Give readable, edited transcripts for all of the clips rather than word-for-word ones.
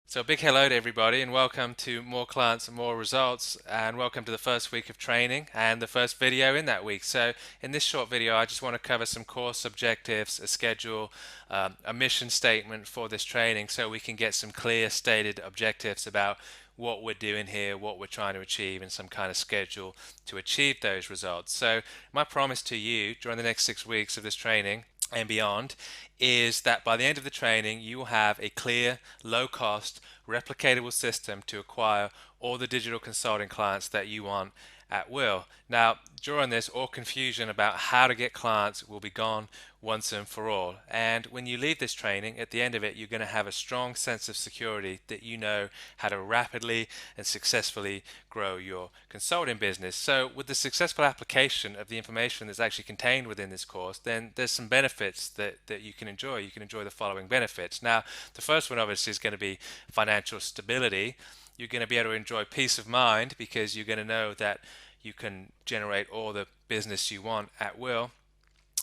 So a big hello to everybody and welcome to More Clients and More Results, and welcome to the first week of training and the first video in that week. So in this short video I just want to cover some course objectives, a schedule, a mission statement for this training so we can get some clear stated objectives about what we're doing here, what we're trying to achieve, and some kind of schedule to achieve those results. So my promise to you during the next 6 weeks of this training and beyond is that by the end of the training you will have a clear, low cost, replicatable system to acquire all the digital consulting clients that you want at will. Now, during this, all confusion about how to get clients will be gone once and for all. And when you leave this training, at the end of it, you're going to have a strong sense of security that you know how to rapidly and successfully grow your consulting business. So, with the successful application of the information that's actually contained within this course, then there's some benefits that you can enjoy. You can enjoy the following benefits. Now, the first one obviously is going to be financial stability. You're going to be able to enjoy peace of mind because you're going to know that you can generate all the business you want at will.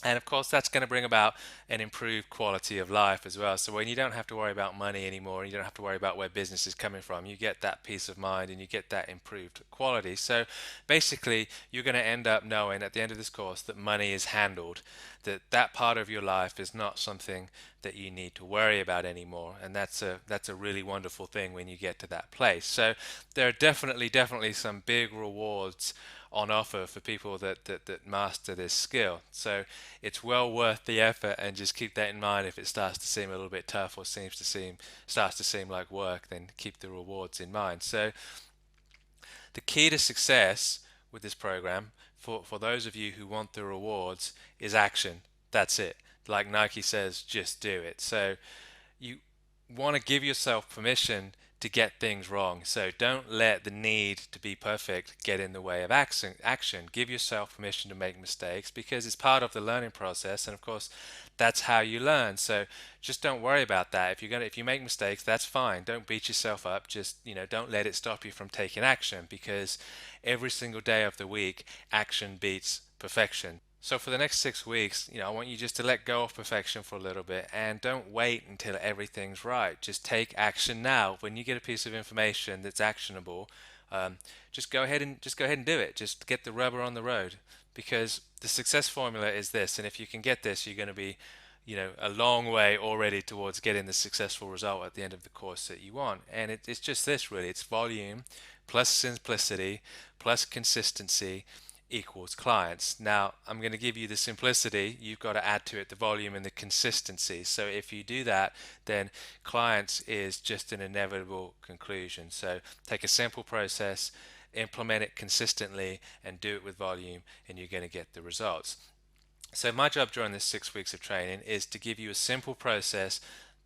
And of course, that's going to bring about an improved quality of life as well. So when you don't have to worry about money anymore, and you don't have to worry about where business is coming from, you get that peace of mind and you get that improved quality. So basically, you're going to end up knowing at the end of this course that money is handled, that that part of your life is not something that you need to worry about anymore. And that's a really wonderful thing when you get to that place. So there are definitely some big rewards on offer for people that master this skill. So it's well worth the effort, and just keep that in mind. If it starts to seem a little bit tough or starts to seem like work, then keep the rewards in mind. So the key to success with this program for those of you who want the rewards is action. That's it. Like Nike says, just do it. So you want to give yourself permission to get things wrong. So don't let the need to be perfect get in the way of action. Give yourself permission to make mistakes because it's part of the learning process, and of course that's how you learn. So just don't worry about that. If you make mistakes, that's fine. Don't beat yourself up. Just, don't let it stop you from taking action, because every single day of the week action beats perfection. So for the next 6 weeks, I want you just to let go of perfection for a little bit and don't wait until everything's right. Just take action now. When you get a piece of information that's actionable, just go ahead and do it. Just get the rubber on the road, because the success formula is this. And if you can get this, you're going to be, a long way already towards getting the successful result at the end of the course that you want. And it's just this really. It's volume plus simplicity plus consistency equals clients. Now, I'm going to give you the simplicity. You've got to add to it the volume and the consistency. So if you do that, then clients is just an inevitable conclusion. So take a simple process, implement it consistently, and do it with volume, and you're going to get the results. So my job during this 6 weeks of training is to give you a simple process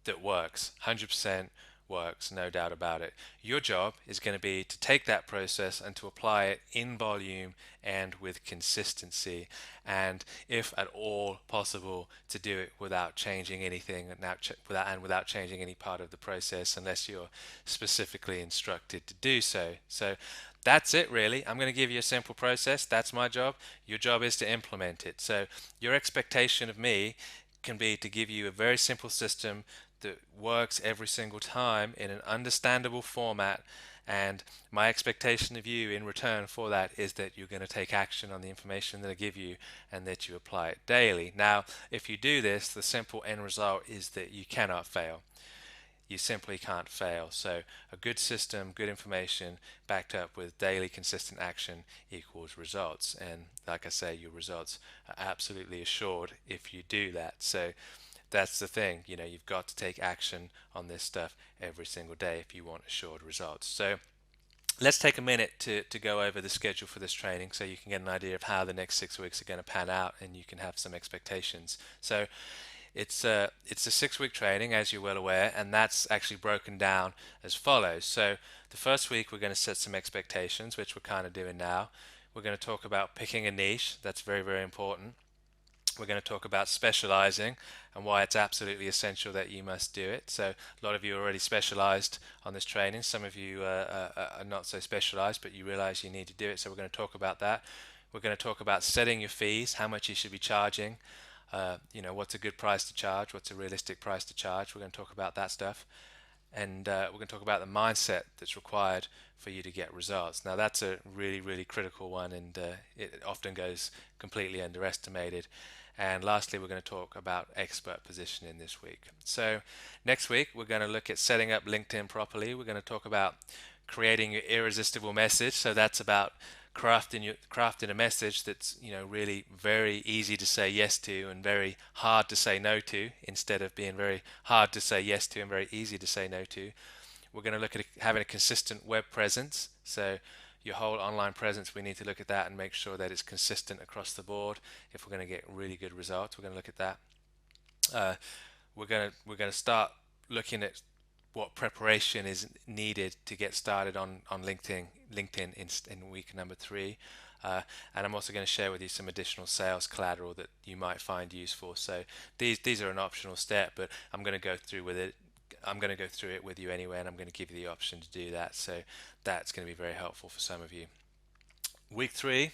that works, 100% works, no doubt about it. Your job is going to be to take that process and to apply it in volume and with consistency, and if at all possible, to do it without changing anything without changing any part of the process unless you're specifically instructed to do so. So that's it really. I'm going to give you a simple process. That's my job. Your job is to implement it. So your expectation of me can be to give you a very simple system that works every single time in an understandable format, and my expectation of you in return for that is that you're going to take action on the information that I give you and that you apply it daily. Now, if you do this, the simple end result is that you cannot fail. You simply can't fail. So a good system, good information backed up with daily consistent action equals results. And like I say, your results are absolutely assured if you do that. So that's the thing, you've got to take action on this stuff every single day if you want assured results. So let's take a minute to go over the schedule for this training so you can get an idea of how the next 6 weeks are going to pan out and you can have some expectations. So it's a 6 week training, as you're well aware, and that's actually broken down as follows. So the first week we're going to set some expectations, which we're kind of doing now. We're going to talk about picking a niche. That's very important. We're going to talk about specializing and why it's absolutely essential that you must do it. So a lot of you are already specialized on this training. Some of you are not so specialized, but you realize you need to do it. So we're going to talk about that. We're going to talk about setting your fees, how much you should be charging. What's a good price to charge, what's a realistic price to charge. We're going to talk about that stuff. and we're going to talk about the mindset that's required for you to get results. Now, that's a really, really critical one, and it often goes completely underestimated. And lastly, we're going to talk about expert positioning this week. So, next week, we're going to look at setting up LinkedIn properly. We're going to talk about creating your irresistible message. So, that's about crafting a message that's really very easy to say yes to and very hard to say no to, instead of being very hard to say yes to and very easy to say no to. We're going to look at having a consistent web presence. So your whole online presence, we need to look at that and make sure that it's consistent across the board if we're going to get really good results. We're going to look at that. uh, we're going to start looking at what preparation is needed to get started on LinkedIn in week number 3. And I'm also going to share with you some additional sales collateral that you might find useful. So these are an optional step, but I'm going to go through with it. I'm going to go through it with you anyway, and I'm going to give you the option to do that. So that's going to be very helpful for some of you. Week 3,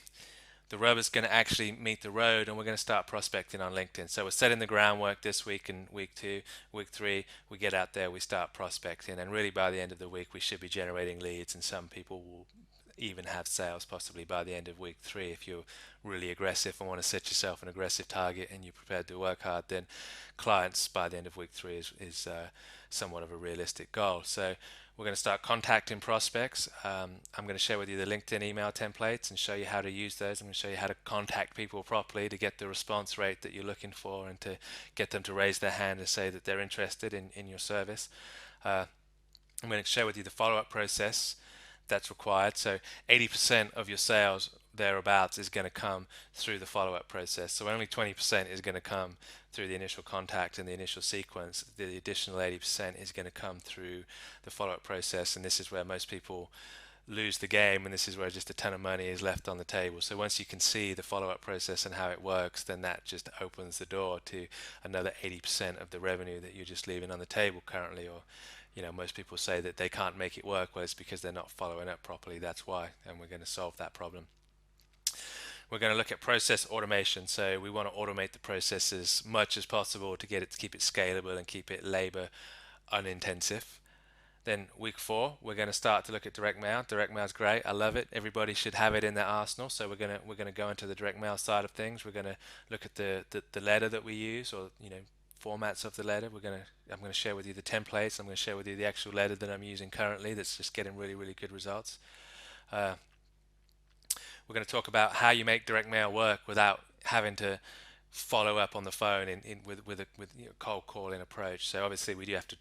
the rubber's going to actually meet the road, and we're going to start prospecting on LinkedIn. So we're setting the groundwork this week. In week 2, week 3, we get out there, we start prospecting, and really by the end of the week we should be generating leads, and some people will even have sales possibly by the end of week 3. If you're really aggressive and want to set yourself an aggressive target and you're prepared to work hard, then clients by the end of week 3 is somewhat of a realistic goal. So we're going to start contacting prospects. I'm going to share with you the LinkedIn email templates and show you how to use those. I'm going to show you how to contact people properly to get the response rate that you're looking for and to get them to raise their hand and say that they're interested in your service. I'm going to share with you the follow-up process that's required. So 80% of your sales thereabouts is going to come through the follow-up process. So only 20% is going to come through the initial contact and the initial sequence. The additional 80% is going to come through the follow-up process, and this is where most people lose the game, and this is where just a ton of money is left on the table. So once you can see the follow-up process and how it works, then that just opens the door to another 80% of the revenue that you're just leaving on the table currently. Or most people say that they can't make it work. Well, it's because they're not following up properly. That's why, and we're going to solve that problem. We're going to look at process automation. So we want to automate the process as much as possible to keep it scalable and keep it labor unintensive. Then week 4, we're going to start to look at direct mail. Direct mail is great. I love it. Everybody should have it in their arsenal. So we're going to go into the direct mail side of things. We're going to look at the letter that we use, or formats of the letter. I'm going to share with you the templates. I'm going to share with you the actual letter that I'm using currently that's just getting really, really good results. We're going to talk about how you make direct mail work without having to follow up on the phone with a cold calling approach. So obviously we do have to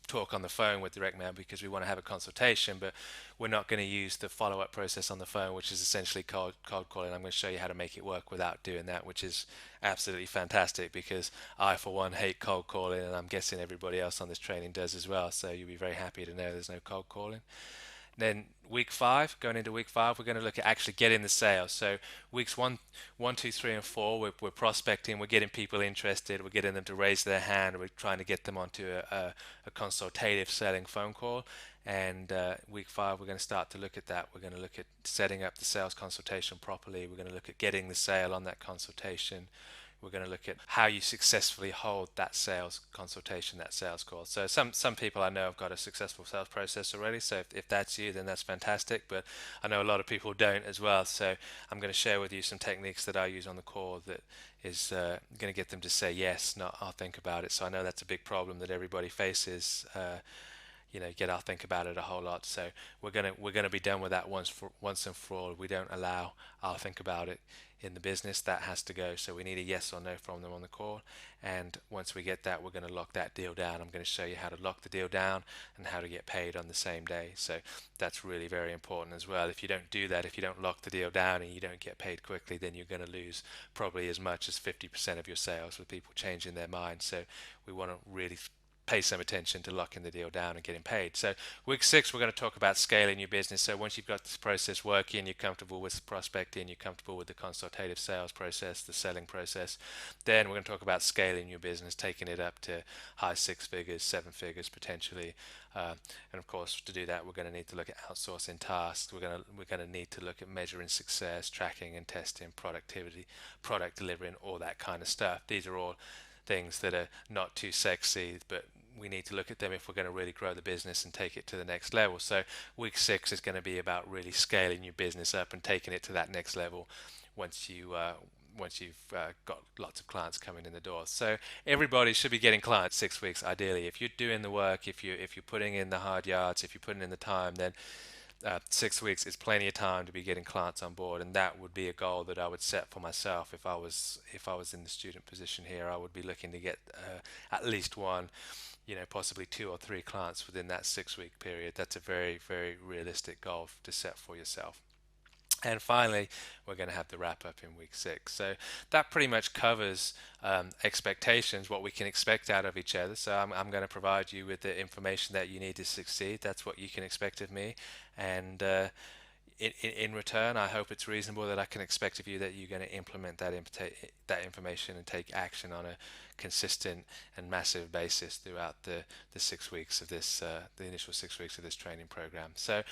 talk on the phone with direct mail because we want to have a consultation, but we're not going to use the follow-up process on the phone, which is essentially cold calling. I'm going to show you how to make it work without doing that, which is absolutely fantastic, because I for one hate cold calling, and I'm guessing everybody else on this training does as well. So you'll be very happy to know there's no cold calling. Then going into week 5, we're going to look at actually getting the sales. So weeks 1, 2, 3, and 4, we're prospecting, we're getting people interested, we're getting them to raise their hand, we're trying to get them onto a consultative selling phone call. And week 5, we're going to start to look at that. We're going to look at setting up the sales consultation properly. We're going to look at getting the sale on that consultation. We're going to look at how you successfully hold that sales consultation, that sales call. So some people I know have got a successful sales process already. So if that's you, then that's fantastic. But I know a lot of people don't as well. So I'm going to share with you some techniques that I use on the call that is going to get them to say yes, not I'll think about it. So I know that's a big problem that everybody faces. Get I'll think about it a whole lot. So we're gonna be done with that once and for all. We don't allow I'll think about it in the business. That has to go. So we need a yes or no from them on the call. And once we get that, we're going to lock that deal down. I'm going to show you how to lock the deal down and how to get paid on the same day. So that's really very important as well. If you don't do that, if you don't lock the deal down and you don't get paid quickly, then you're going to lose probably as much as 50% of your sales with people changing their mind. So we want to really pay some attention to locking the deal down and getting paid. So week 6, we're going to talk about scaling your business. So once you've got this process working, you're comfortable with prospecting, you're comfortable with the consultative sales process, the selling process, then we're going to talk about scaling your business, taking it up to high 6 figures, 7 figures potentially. And of course, to do that, we're going to need to look at outsourcing tasks. We're going to need to look at measuring success, tracking and testing, productivity, product delivery, and all that kind of stuff. These are all things that are not too sexy, but we need to look at them if we're going to really grow the business and take it to the next level. So week 6 is going to be about really scaling your business up and taking it to that next level once you've got lots of clients coming in the door. So everybody should be getting clients 6 weeks ideally. If you're doing the work, if you're putting in the hard yards, if you're putting in the time, then 6 weeks is plenty of time to be getting clients on board, and that would be a goal that I would set for myself if I was in the student position here. I would be looking to get at least one, possibly 2 or 3 clients within that 6 week period. That's a very, very realistic goal to set for yourself. And finally, we're going to have the wrap up in week 6. So that pretty much covers expectations, what we can expect out of each other. So I'm going to provide you with the information that you need to succeed. That's what you can expect of me. And in return, I hope it's reasonable that I can expect of you that you're going to implement that information and take action on a consistent and massive basis throughout the 6 weeks of this, the initial 6 weeks of this training program. So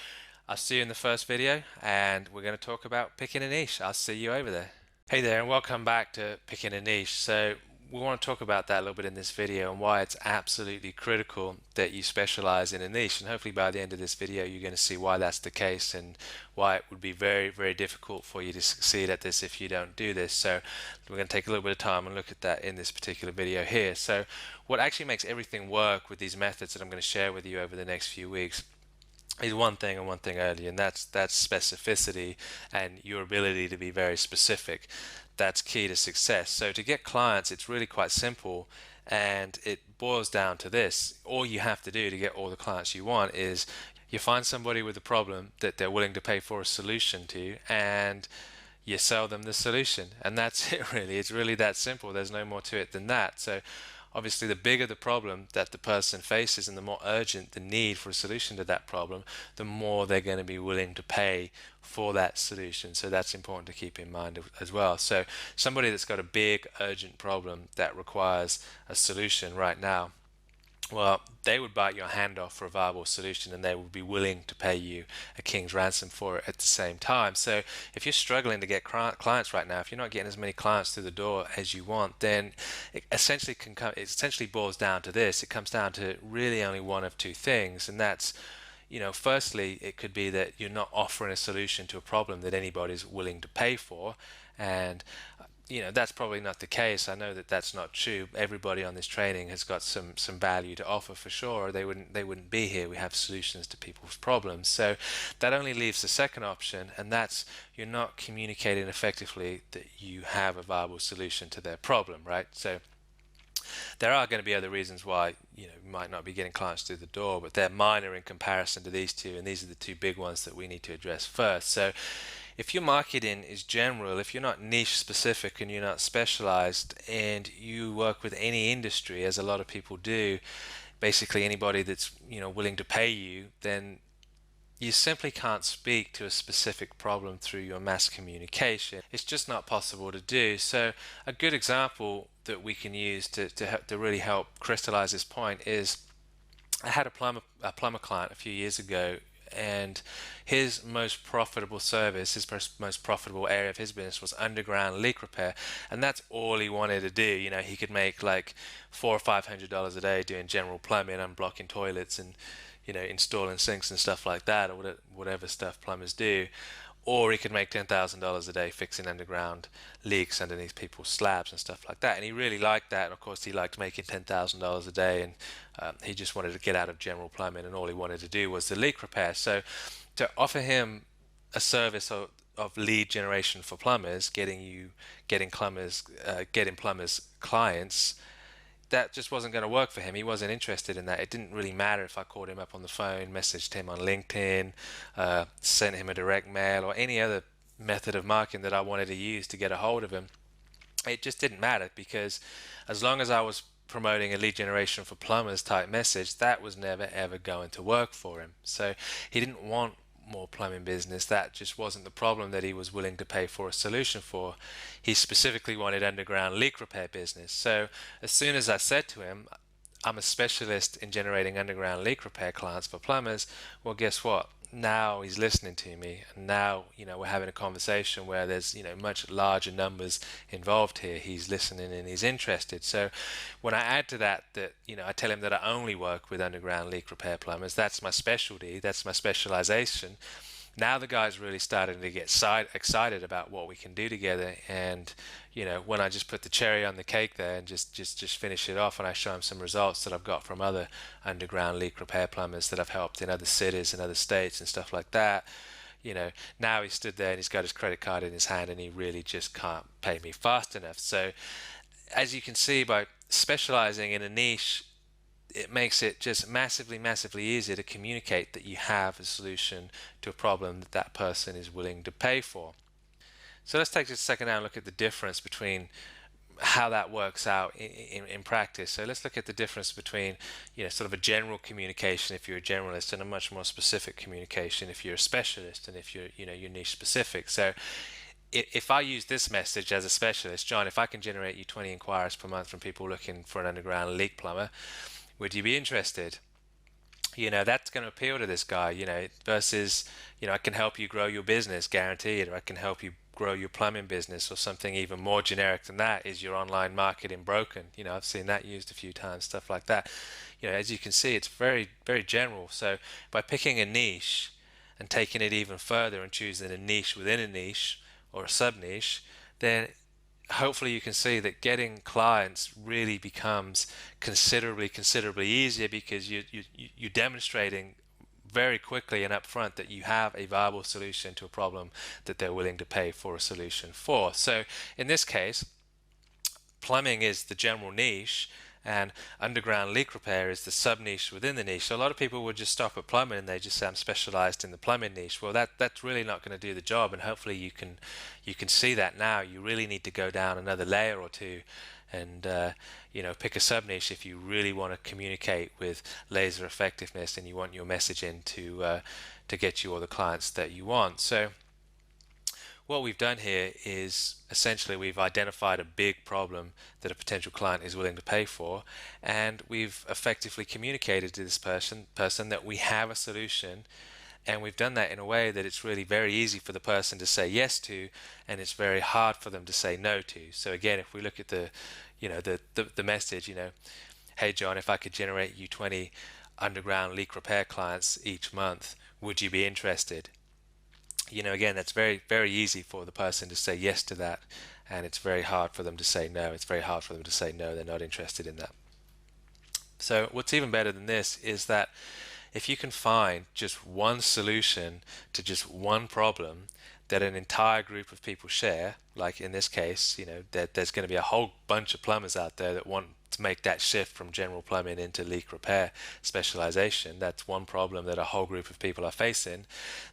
I'll see you in the first video, and we're going to talk about picking a niche. I'll see you over there. Hey there, and welcome back to Picking a Niche. So we want to talk about that a little bit in this video and why it's absolutely critical that you specialize in a niche. And hopefully by the end of this video, you're going to see why that's the case and why it would be very, very difficult for you to succeed at this if you don't do this. So we're going to take a little bit of time and look at that in this particular video here. So what actually makes everything work with these methods that I'm going to share with you over the next few weeks is one thing and one thing only, and that's specificity and your ability to be very specific. That's key to success. So to get clients, it's really quite simple, and it boils down to this. All you have to do to get all the clients you want is you find somebody with a problem that they're willing to pay for a solution to, and you sell them the solution, and that's it really. It's really that simple. There's no more to it than that. So obviously, the bigger the problem that the person faces and the more urgent the need for a solution to that problem, the more they're going to be willing to pay for that solution. So that's important to keep in mind as well. So somebody that's got a big urgent problem that requires a solution right now, well, they would bite your hand off for a viable solution, and they would be willing to pay you a king's ransom for it at the same time. So if you're struggling to get clients right now, if you're not getting as many clients through the door as you want, then it essentially boils down to this. It comes down to really only one of two things, and that's, firstly, it could be that you're not offering a solution to a problem that anybody's willing to pay for, and that's probably not the case. I know that that's not true. Everybody on this training has got some value to offer for sure. They wouldn't be here. We have solutions to people's problems. So that only leaves the second option, and that's you're not communicating effectively that you have a viable solution to their problem, right? So there are going to be other reasons why you might not be getting clients through the door, but they're minor in comparison to these two, and these are the two big ones that we need to address first. So if your marketing is general, if you're not niche specific and you're not specialized, and you work with any industry, as a lot of people do, basically anybody that's willing to pay you, then you simply can't speak to a specific problem through your mass communication. It's just not possible to do. So a good example that we can use to really help crystallize this point is I had a plumber client a few years ago, and his most profitable service, his most profitable area of his business was underground leak repair, and that's all he wanted to do. He could make like $400 or $500 a day doing general plumbing, unblocking toilets, and installing sinks and stuff like that, or whatever stuff plumbers do. Or he could make $10,000 a day fixing underground leaks underneath people's slabs and stuff like that. And he really liked that. And of course, he liked making $10,000 a day, and he just wanted to get out of general plumbing, and all he wanted to do was the leak repair. So to offer him a service of lead generation for plumbers, getting plumbers clients, that just wasn't going to work for him. He wasn't interested in that. It didn't really matter if I called him up on the phone, messaged him on LinkedIn, sent him a direct mail, or any other method of marketing that I wanted to use to get a hold of him. It just didn't matter, because as long as I was promoting a lead generation for plumbers type message, that was never ever going to work for him. So he didn't want more plumbing business. That just wasn't the problem that he was willing to pay for a solution for. He specifically wanted underground leak repair business. So as soon as I said to him, I'm a specialist in generating underground leak repair clients for plumbers. Well, guess what? Now he's listening to me, and now we're having a conversation where there's much larger numbers involved here. He's listening and he's interested. So when I add to that I tell him that I only work with underground leak repair plumbers. That's my specialty. That's my specialization. Now the guy's really starting to get excited about what we can do together. And when I just put the cherry on the cake there and just finish it off, and I show him some results that I've got from other underground leak repair plumbers that I've helped in other cities and other states and stuff like that, now he stood there and he's got his credit card in his hand and he really just can't pay me fast enough. So as you can see, by specializing in a niche, it makes it just massively easier to communicate that you have a solution to a problem that that person is willing to pay for. So let's take just a second now and look at the difference between how that works out in practice. So let's look at the difference between sort of a general communication if you're a generalist, and a much more specific communication if you're a specialist and if you're niche specific. So if I use this message as a specialist, John, if I can generate you 20 inquiries per month from people looking for an underground leak plumber, would you be interested? That's going to appeal to this guy, versus, I can help you grow your business, guaranteed, or I can help you grow your plumbing business, or something even more generic than that is your online marketing broken. I've seen that used a few times, stuff like that. As you can see, it's very general. So by picking a niche and taking it even further and choosing a niche within a niche or a sub niche, then hopefully you can see that getting clients really becomes considerably easier, because you're demonstrating very quickly and upfront that you have a viable solution to a problem that they're willing to pay for a solution for. So in this case, plumbing is the general niche and underground leak repair is the sub niche within the niche. So a lot of people would just stop at plumbing and they just say, I'm specialized in the plumbing niche. Well, that's really not going to do the job, and hopefully you can see that now. You really need to go down another layer or two and pick a sub niche if you really want to communicate with laser effectiveness and you want your messaging to get you all the clients that you want. So what we've done here is essentially we've identified a big problem that a potential client is willing to pay for, and we've effectively communicated to this person that we have a solution, and we've done that in a way that it's really very easy for the person to say yes to, and it's very hard for them to say no to. So again, if we look at the message, hey John, if I could generate you 20 underground leak repair clients each month, would you be interested? Again, that's very easy for the person to say yes to that, and it's very hard for them to say no. It's very hard for them to say no, they're not interested in that. So what's even better than this is that if you can find just one solution to just one problem that an entire group of people share, like in this case, there's going to be a whole bunch of plumbers out there that want to make that shift from general plumbing into leak repair specialization. That's one problem that a whole group of people are facing.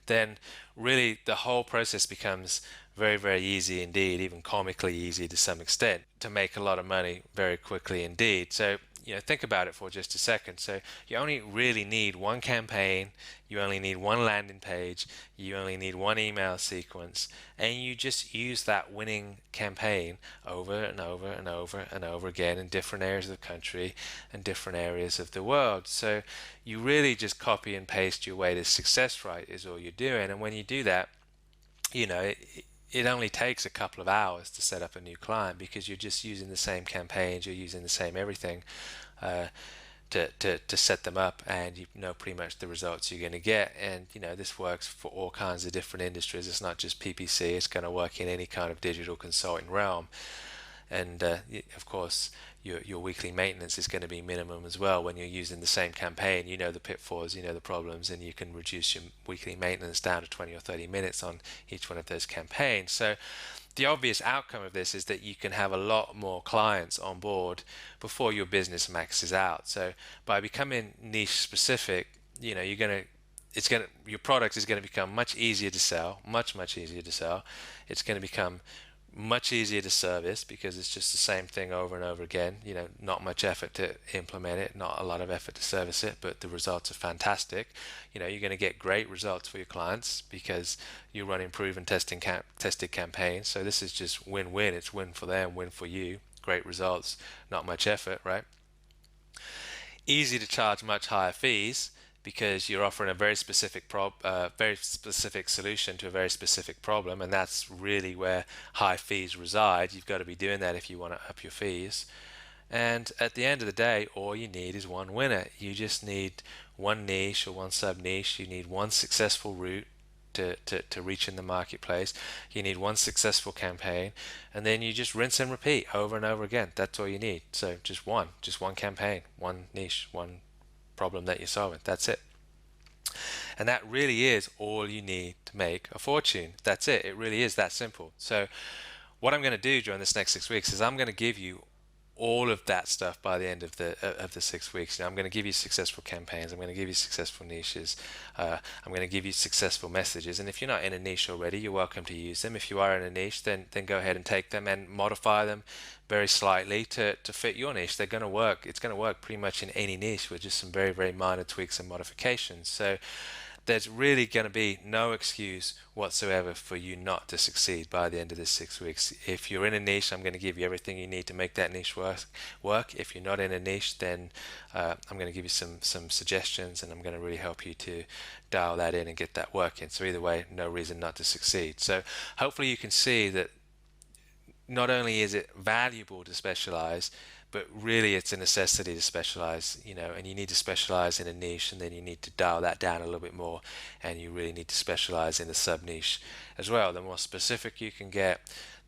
Then really the whole process becomes very easy indeed, even comically easy to some extent, to make a lot of money very quickly indeed. So think about it for just a second. So you only really need one campaign, you only need one landing page, you only need one email sequence, and you just use that winning campaign over and over again in different areas of the country and different areas of the world. So you really just copy and paste your way to success, right, is all you're doing. And when you do that, it only takes a couple of hours to set up a new client, because you're just using the same campaigns, you're using the same everything to set them up, and you know pretty much the results you're going to get. And this works for all kinds of different industries. It's not just PPC, it's going to work in any kind of digital consulting realm. And of course your weekly maintenance is going to be minimum as well. When you're using the same campaign, you know the pitfalls, you know the problems, and you can reduce your weekly maintenance down to 20 or 30 minutes on each one of those campaigns. So the obvious outcome of this is that you can have a lot more clients on board before your business maxes out. So by becoming niche specific, your product is going to become much easier to sell, much easier to sell. It's going to become much easier to service, because it's just the same thing over and over again. Not much effort to implement it, not a lot of effort to service it, but the results are fantastic. You're going to get great results for your clients because you're running proven tested campaigns. So this is just win-win. It's win for them, win for you. Great results, not much effort, right? Easy to charge much higher fees because you're offering a very specific solution to a very specific problem, and that's really where high fees reside. You've got to be doing that if you want to up your fees. And at the end of the day, all you need is one winner. You just need one niche or one sub niche. You need one successful route to reach in the marketplace. You need one successful campaign, and then you just rinse and repeat over and over again. That's all you need. So just one campaign, one niche, one problem that you're solving. That's it. And that really is all you need to make a fortune. That's it. It really is that simple. So what I'm going to do during this next 6 weeks is I'm going to give you all of that stuff by the end of the 6 weeks. I'm going to give you successful campaigns. I'm going to give you successful niches. I'm going to give you successful messages. And if you're not in a niche already, you're welcome to use them. If you are in a niche, then go ahead and take them and modify them very slightly to fit your niche. They're going to work. It's going to work pretty much in any niche with just some very, very minor tweaks and modifications. So there's really going to be no excuse whatsoever for you not to succeed by the end of this 6 weeks. If you're in a niche, I'm going to give you everything you need to make that niche work. If you're not in a niche, then I'm going to give you some suggestions, and I'm going to really help you to dial that in and get that working. So either way, no reason not to succeed. So hopefully you can see that not only is it valuable to specialize, but really it's a necessity to specialize, and you need to specialize in a niche, and then you need to dial that down a little bit more, and you really need to specialize in a sub niche as well. The more specific you can get,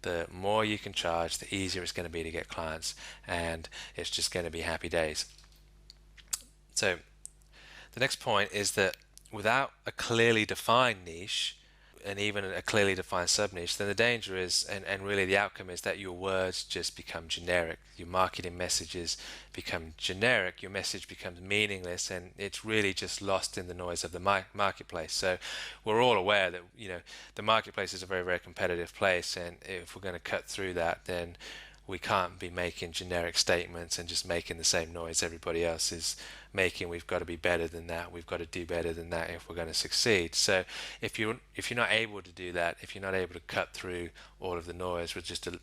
the more you can charge, the easier it's going to be to get clients, and it's just going to be happy days. So the next point is that without a clearly defined niche, and even a clearly defined sub niche, then the danger is, and really the outcome is, that your words just become generic. Your marketing messages become generic, your message becomes meaningless, and it's really just lost in the noise of the marketplace. So we're all aware that the marketplace is a very, very competitive place, and if we're going to cut through that, then we can't be making generic statements and just making the same noise everybody else is making. We've got to be better than that. We've got to do better than that if we're going to succeed. So if you're not able to do that, if you're not able to cut through all of the noise with just a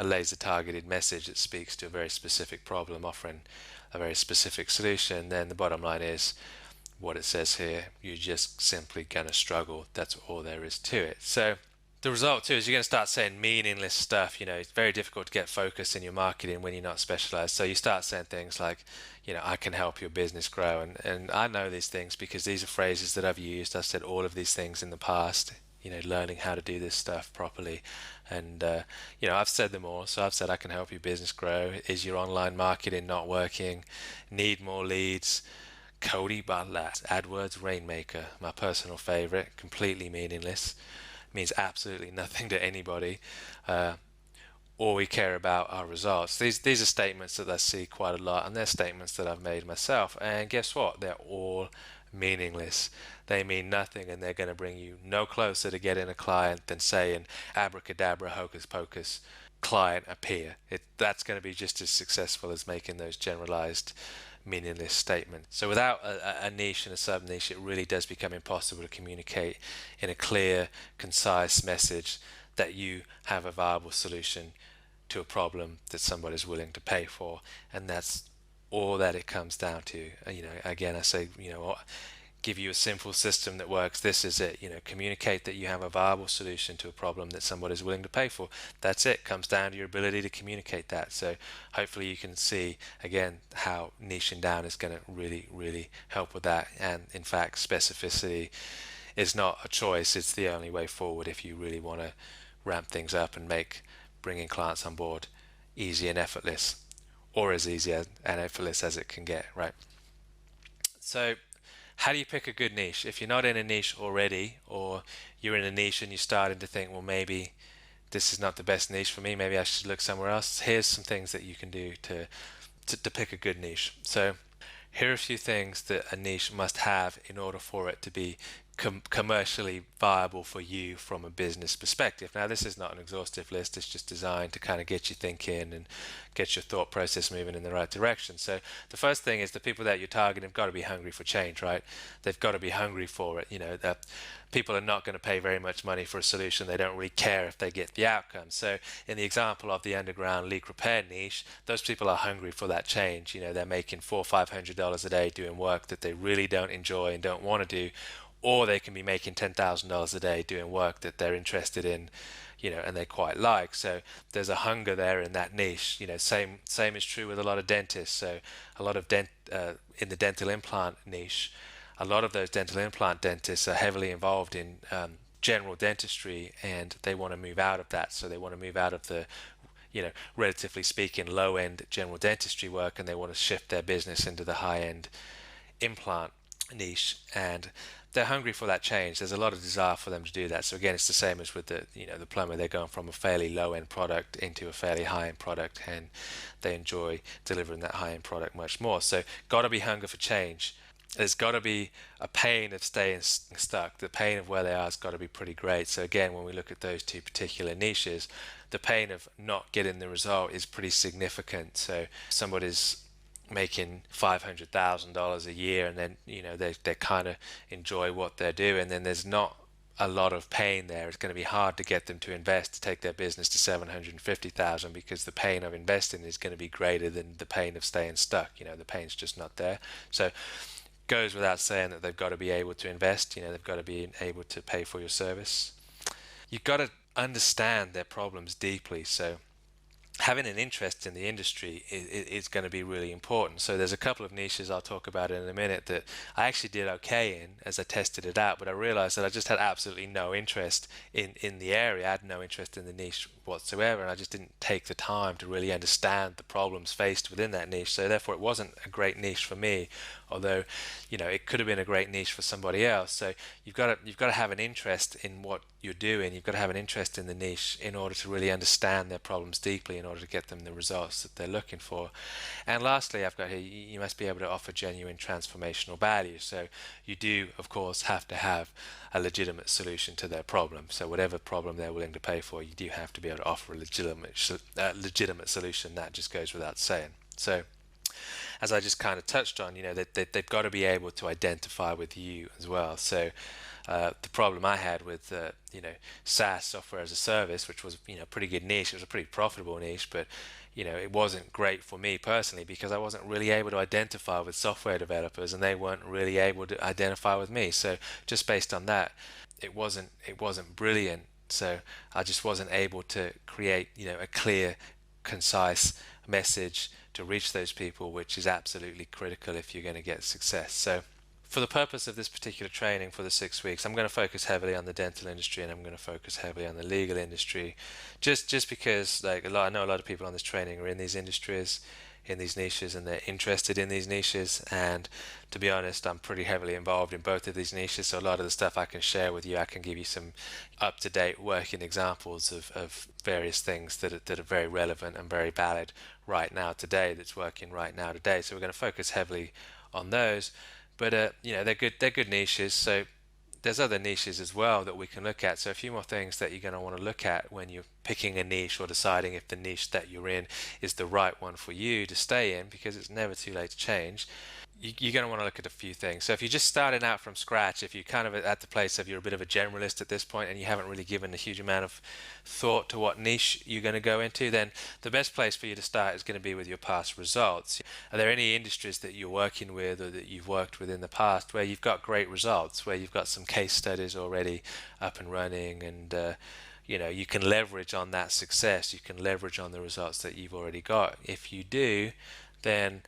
laser targeted message that speaks to a very specific problem, offering a very specific solution, then the bottom line is what it says here. You're just simply going to struggle. That's all there is to it. So the result too is you're going to start saying meaningless stuff. It's very difficult to get focus in your marketing when you're not specialized. So you start saying things like, I can help your business grow. And I know these things because these are phrases that I've used. I've said all of these things in the past, learning how to do this stuff properly. And, I've said them all. So I've said, I can help your business grow. Is your online marketing not working? Need more leads? Cody Butler, AdWords Rainmaker, my personal favorite, completely meaningless. Means absolutely nothing to anybody. All we care about are results. These are statements that I see quite a lot, and they're statements that I've made myself. And guess what? They're all meaningless. They mean nothing, and they're going to bring you no closer to getting a client than saying abracadabra, hocus pocus, client appear. That's going to be just as successful as making those generalized meaningless statement. So without a niche and a sub niche, it really does become impossible to communicate in a clear, concise message that you have a viable solution to a problem that somebody's willing to pay for. And that's all that it comes down to. Again, I say, give you a simple system that works. This is it. Communicate that you have a viable solution to a problem that somebody's willing to pay for. That's it. Comes down to your ability to communicate that. So hopefully you can see again how niching down is going to really, really help with that. And in fact, specificity is not a choice. It's the only way forward if you really want to ramp things up and make bringing clients on board easy and effortless, or as easy and effortless as it can get, right? So how do you pick a good niche? If you're not in a niche already, or you're in a niche and you're starting to think, well, maybe this is not the best niche for me, maybe I should look somewhere else, here's some things that you can do to pick a good niche. So here are a few things that a niche must have in order for it to be commercially viable for you from a business perspective. Now, this is not an exhaustive list. It's just designed to kind of get you thinking and get your thought process moving in the right direction. So the first thing is the people that you're targeting have got to be hungry for change, right? They've got to be hungry for it. That people are not going to pay very much money for a solution. They don't really care if they get the outcome. So in the example of the underground leak repair niche, those people are hungry for that change. They're making $400 or $500 a day doing work that they really don't enjoy and don't want to do, or they can be making $10,000 a day doing work that they're interested in, and they quite like. So there's a hunger there in that niche. Same is true with a lot of dentists. So a lot of in the dental implant niche, a lot of those dental implant dentists are heavily involved in general dentistry, and they want to move out of that. So they want to move out of the relatively speaking, low-end general dentistry work, and they want to shift their business into the high-end implant niche, and they're hungry for that change. There's a lot of desire for them to do that. So again, it's the same as with the plumber. They're going from a fairly low-end product into a fairly high-end product, and they enjoy delivering that high-end product much more. So got to be hunger for change. There's got to be a pain of staying stuck. The pain of where they are has got to be pretty great. So again, when we look at those two particular niches, the pain of not getting the result is pretty significant. So somebody's making $500,000 a year, and then they kind of enjoy what they're doing, then there's not a lot of pain there. It's going to be hard to get them to invest to take their business to 750,000, because the pain of investing is going to be greater than the pain of staying stuck. The pain's just not there. So goes without saying that they've got to be able to invest. They've got to be able to pay for your service. You've got to understand their problems deeply. So having an interest in the industry is going to be really important. So there's a couple of niches I'll talk about in a minute that I actually did okay in as I tested it out, but I realized that I just had absolutely no interest in the area. I had no interest in the niche whatsoever, and I just didn't take the time to really understand the problems faced within that niche. So therefore it wasn't a great niche for me, although it could have been a great niche for somebody else. So you've got to have an interest in what you're doing. You've got to have an interest in the niche in order to really understand their problems deeply, in order to get them the results that they're looking for. And lastly, I've got here, you must be able to offer genuine transformational value. So you do, of course, have to have a legitimate solution to their problem. So whatever problem they're willing to pay for, you do have to be able to offer a legitimate solution. That just goes without saying. So as I just kind of touched on, they've got to be able to identify with you as well. So the problem I had with SaaS, software as a service, which was a pretty good niche, it was a pretty profitable niche, but it wasn't great for me personally, because I wasn't really able to identify with software developers, and they weren't really able to identify with me. So just based on that, it wasn't brilliant. So I just wasn't able to create a clear, concise message to reach those people, which is absolutely critical if you're going to get success. So for the purpose of this particular training for the 6 weeks, I'm going to focus heavily on the dental industry, and I'm going to focus heavily on the legal industry, just because I know a lot of people on this training are in these industries, in these niches, and they're interested in these niches. And to be honest, I'm pretty heavily involved in both of these niches, so a lot of the stuff I can share with you, I can give you some up-to-date working examples of various things that are very relevant and very valid right now today, that's working right now today. So we're going to focus heavily on those. But they're good niches. So there's other niches as well that we can look at. So a few more things that you're going to want to look at when you're picking a niche, or deciding if the niche that you're in is the right one for you to stay in, because it's never too late to change. You're going to want to look at a few things. So if you're just starting out from scratch, if you're kind of at the place of you're a bit of a generalist at this point, and you haven't really given a huge amount of thought to what niche you're going to go into, then the best place for you to start is going to be with your past results. Are there any industries that you're working with, or that you've worked with in the past, where you've got great results, where you've got some case studies already up and running, and you can leverage on that success, you can leverage on the results that you've already got? If you do, then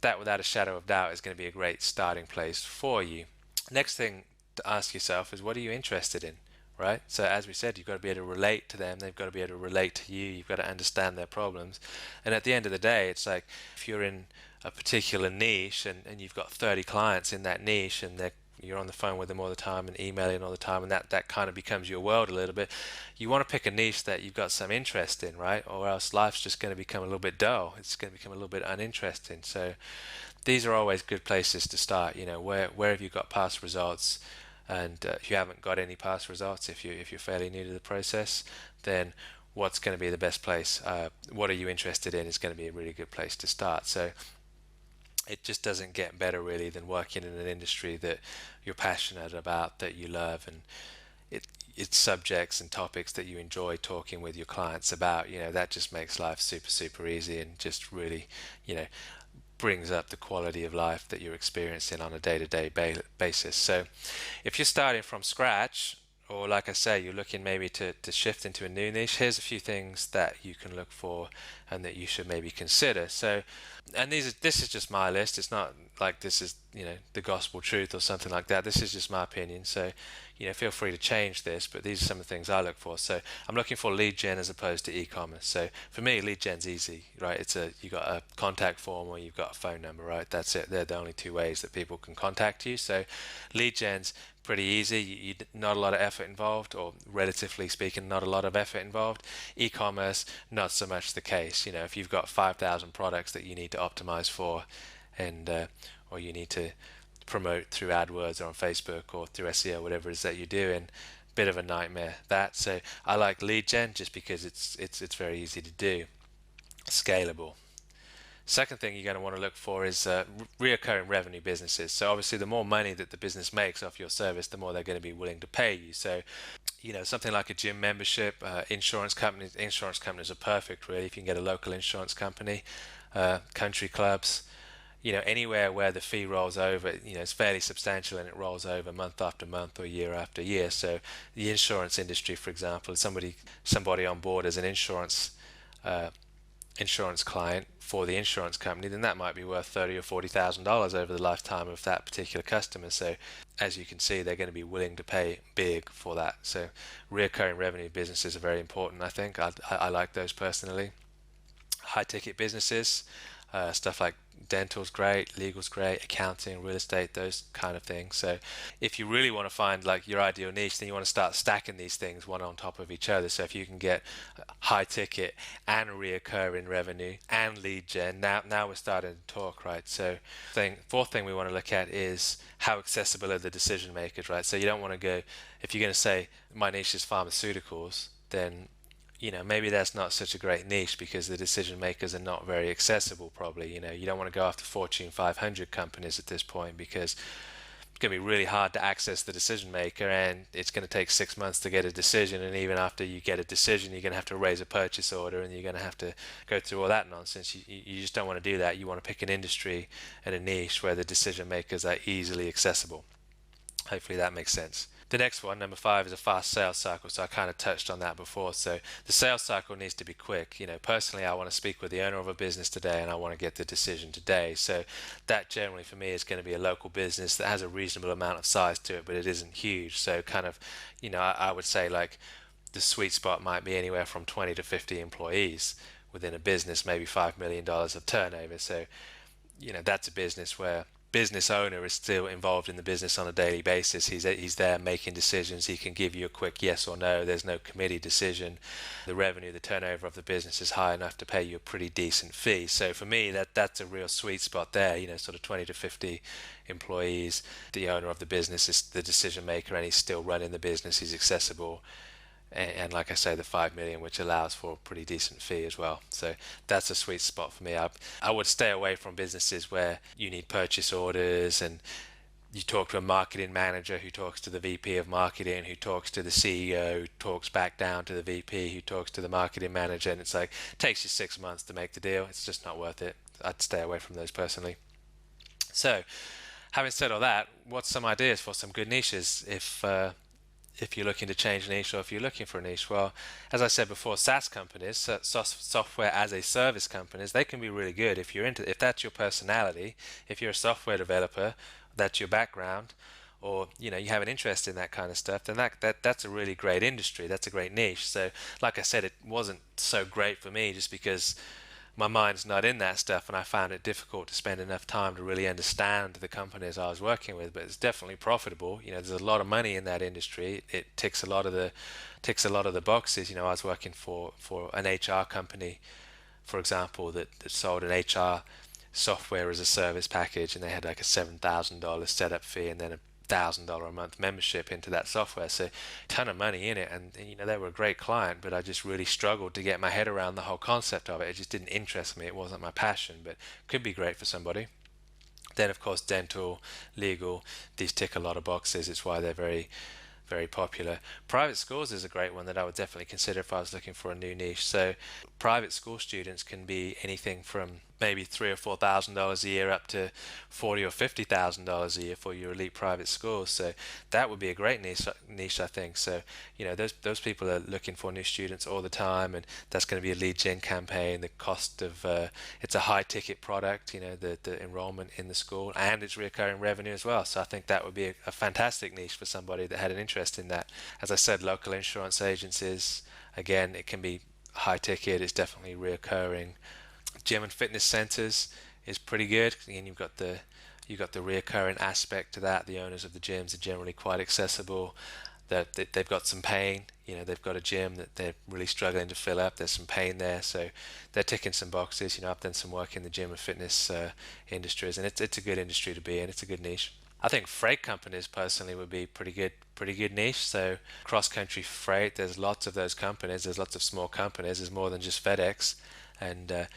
that, without a shadow of doubt, is going to be a great starting place for you. Next thing to ask yourself is, what are you interested in, right? So as we said, you've got to be able to relate to them, they've got to be able to relate to you, you've got to understand their problems. And at the end of the day, it's like, if you're in a particular niche, and you've got 30 clients in that niche, and you're on the phone with them all the time and emailing all the time, and that kind of becomes your world a little bit, you want to pick a niche that you've got some interest in, right? Or else life's just going to become a little bit dull. It's going to become a little bit uninteresting. So these are always good places to start. Where have you got past results? and if you haven't got any past results, if you're fairly new to the process, then what's going to be the best place? What are you interested in is going to be a really good place to start. So it just doesn't get better really than working in an industry that you're passionate about, that you love, and it it's subjects and topics that you enjoy talking with your clients about. That just makes life super super easy, and just really, you know brings up the quality of life that you're experiencing on a day-to-day basis. So if you're starting from scratch, or like I say, you're looking maybe to shift into a new niche, here's a few things that you can look for and that you should maybe consider. So, and this is just my list. It's not like this is, the gospel truth or something like that. This is just my opinion. So, feel free to change this, but these are some of the things I look for. So I'm looking for lead gen as opposed to e-commerce. So for me, lead gen's easy, right? You got a contact form or you've got a phone number, right? That's it. They're the only two ways that people can contact you. So lead gen's pretty easy. Not a lot of effort involved, or relatively speaking, not a lot of effort involved. E-commerce, not so much the case. If you've got 5,000 products that you need to optimize for, and or you need to promote through AdWords or on Facebook or through SEO, whatever it is that you're doing, bit of a nightmare that. So I like lead gen just because it's very easy to do, scalable. Second thing you're going to want to look for is reoccurring revenue businesses. So obviously, the more money that the business makes off your service, the more they're going to be willing to pay you. So, something like a gym membership, insurance companies. Insurance companies are perfect, really. If you can get a local insurance company, country clubs, anywhere where the fee rolls over, it's fairly substantial and it rolls over month after month or year after year. So the insurance industry, for example, somebody on board as an insurance client for the insurance company, then that might be worth $30,000 or $40,000 over the lifetime of that particular customer. So as you can see, they're going to be willing to pay big for that. So recurring revenue businesses are very important, I think. I like those personally. High ticket businesses, stuff like dental's great, legal's great, accounting, real estate, those kind of things. So if you really want to find like your ideal niche, then you want to start stacking these things one on top of each other. So if you can get high ticket and reoccurring revenue and lead gen, now we're starting to talk, right? So fourth thing we want to look at is how accessible are the decision makers, right? So you don't want to go, if you're going to say my niche is pharmaceuticals, then maybe that's not such a great niche because the decision makers are not very accessible, probably. You don't want to go after Fortune 500 companies at this point because it's going to be really hard to access the decision maker, and it's going to take 6 months to get a decision. And even after you get a decision, you're going to have to raise a purchase order and you're going to have to go through all that nonsense. You just don't want to do that. You want to pick an industry and a niche where the decision makers are easily accessible. Hopefully that makes sense. The next one, number 5, is a fast sales cycle. So I kind of touched on that before. So the sales cycle needs to be quick. Personally, I want to speak with the owner of a business today and I want to get the decision today. So that generally for me is going to be a local business that has a reasonable amount of size to it, but it isn't huge. So kind of, I would say like the sweet spot might be anywhere from 20 to 50 employees within a business, maybe $5 million of turnover. So that's a business where business owner is still involved in the business on a daily basis. He's there making decisions. He can give you a quick yes or no. There's no committee decision. The revenue, the turnover of the business is high enough to pay you a pretty decent fee. So for me, that's a real sweet spot there. Sort of 20 to 50 employees. The owner of the business is the decision maker, and he's still running the business. He's accessible. And like I say, the 5 million, which allows for a pretty decent fee as well. So that's a sweet spot for me. I would stay away from businesses where you need purchase orders and you talk to a marketing manager who talks to the VP of marketing, who talks to the CEO, who talks back down to the VP, who talks to the marketing manager, and it's like, it takes you 6 months to make the deal. It's just not worth it. I'd stay away from those personally. So having said all that, what's some ideas for some good niches if you're looking to change niche, or if you're looking for a niche? Well, as I said before, SaaS companies, software as a service companies, they can be really good if that's your personality. If you're a software developer, that's your background, or you have an interest in that kind of stuff, then that's a really great industry. That's a great niche. So like I said, it wasn't so great for me just because my mind's not in that stuff, and I found it difficult to spend enough time to really understand the companies I was working with. But it's definitely profitable. There's a lot of money in that industry. It ticks a lot of the boxes. I was working for an HR company, for example, that sold an HR software as a service package, and they had like a $7,000 setup fee and then a $1,000 a month membership into that software, so ton of money in it. And they were a great client, but I just really struggled to get my head around the whole concept of it. It just didn't interest me. It wasn't my passion, but could be great for somebody. Then, of course, dental, legal, these tick a lot of boxes. It's why they're very, very popular. Private schools is a great one that I would definitely consider if I was looking for a new niche. So, private school students can be anything from maybe $3,000 or $4,000 a year up to $40,000 or $50,000 a year for your elite private schools. So that would be a great niche, I think. So those people are looking for new students all the time, and that's going to be a lead gen campaign. The cost of it's a high ticket product. The enrollment in the school, and it's recurring revenue as well. So I think that would be a fantastic niche for somebody that had an interest in that. As I said, local insurance agencies, again, it can be high ticket. It's definitely reoccurring. Gym and fitness centers is pretty good, and you've got the reoccurring aspect to that. The owners of the gyms are generally quite accessible. They've got some pain. They've got a gym that they're really struggling to fill up. There's some pain there, so they're ticking some boxes. I've done some work in the gym and fitness industries, and it's a good industry to be in. It's a good niche. I think freight companies personally would be pretty good niche. So cross-country freight, there's lots of those companies. There's lots of small companies. There's more than just FedEx, and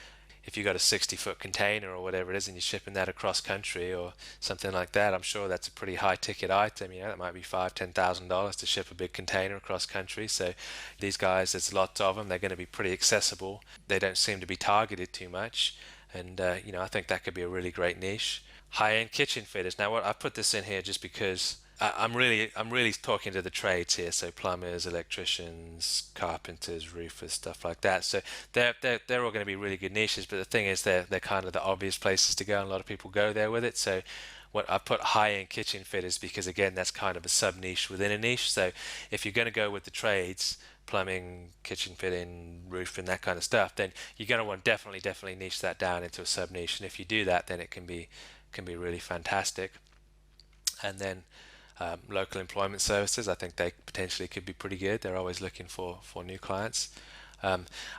if you got a 60-foot container or whatever it is, and you're shipping that across country or something like that, I'm sure that's a pretty high ticket item. That might be $5,000-$10,000 to ship a big container across country. So these guys, there's lots of them. They're going to be pretty accessible. They don't seem to be targeted too much, and I think that could be a really great niche. High-end kitchen fitters. Now, I put this in here just because I'm really talking to the trades here, so plumbers, electricians, carpenters, roofers, stuff like that. So they're all going to be really good niches, but the thing is they're kind of the obvious places to go, and a lot of people go there with it. So what I put high-end kitchen fitters because again that's kind of a sub niche within a niche. So if you're going to go with the trades, plumbing, kitchen fitting, roofing, that kind of stuff, then you're going to want definitely niche that down into a sub niche. And if you do that, then it can be really fantastic. And then local employment services, I think they potentially could be pretty good. They're always looking for new clients. I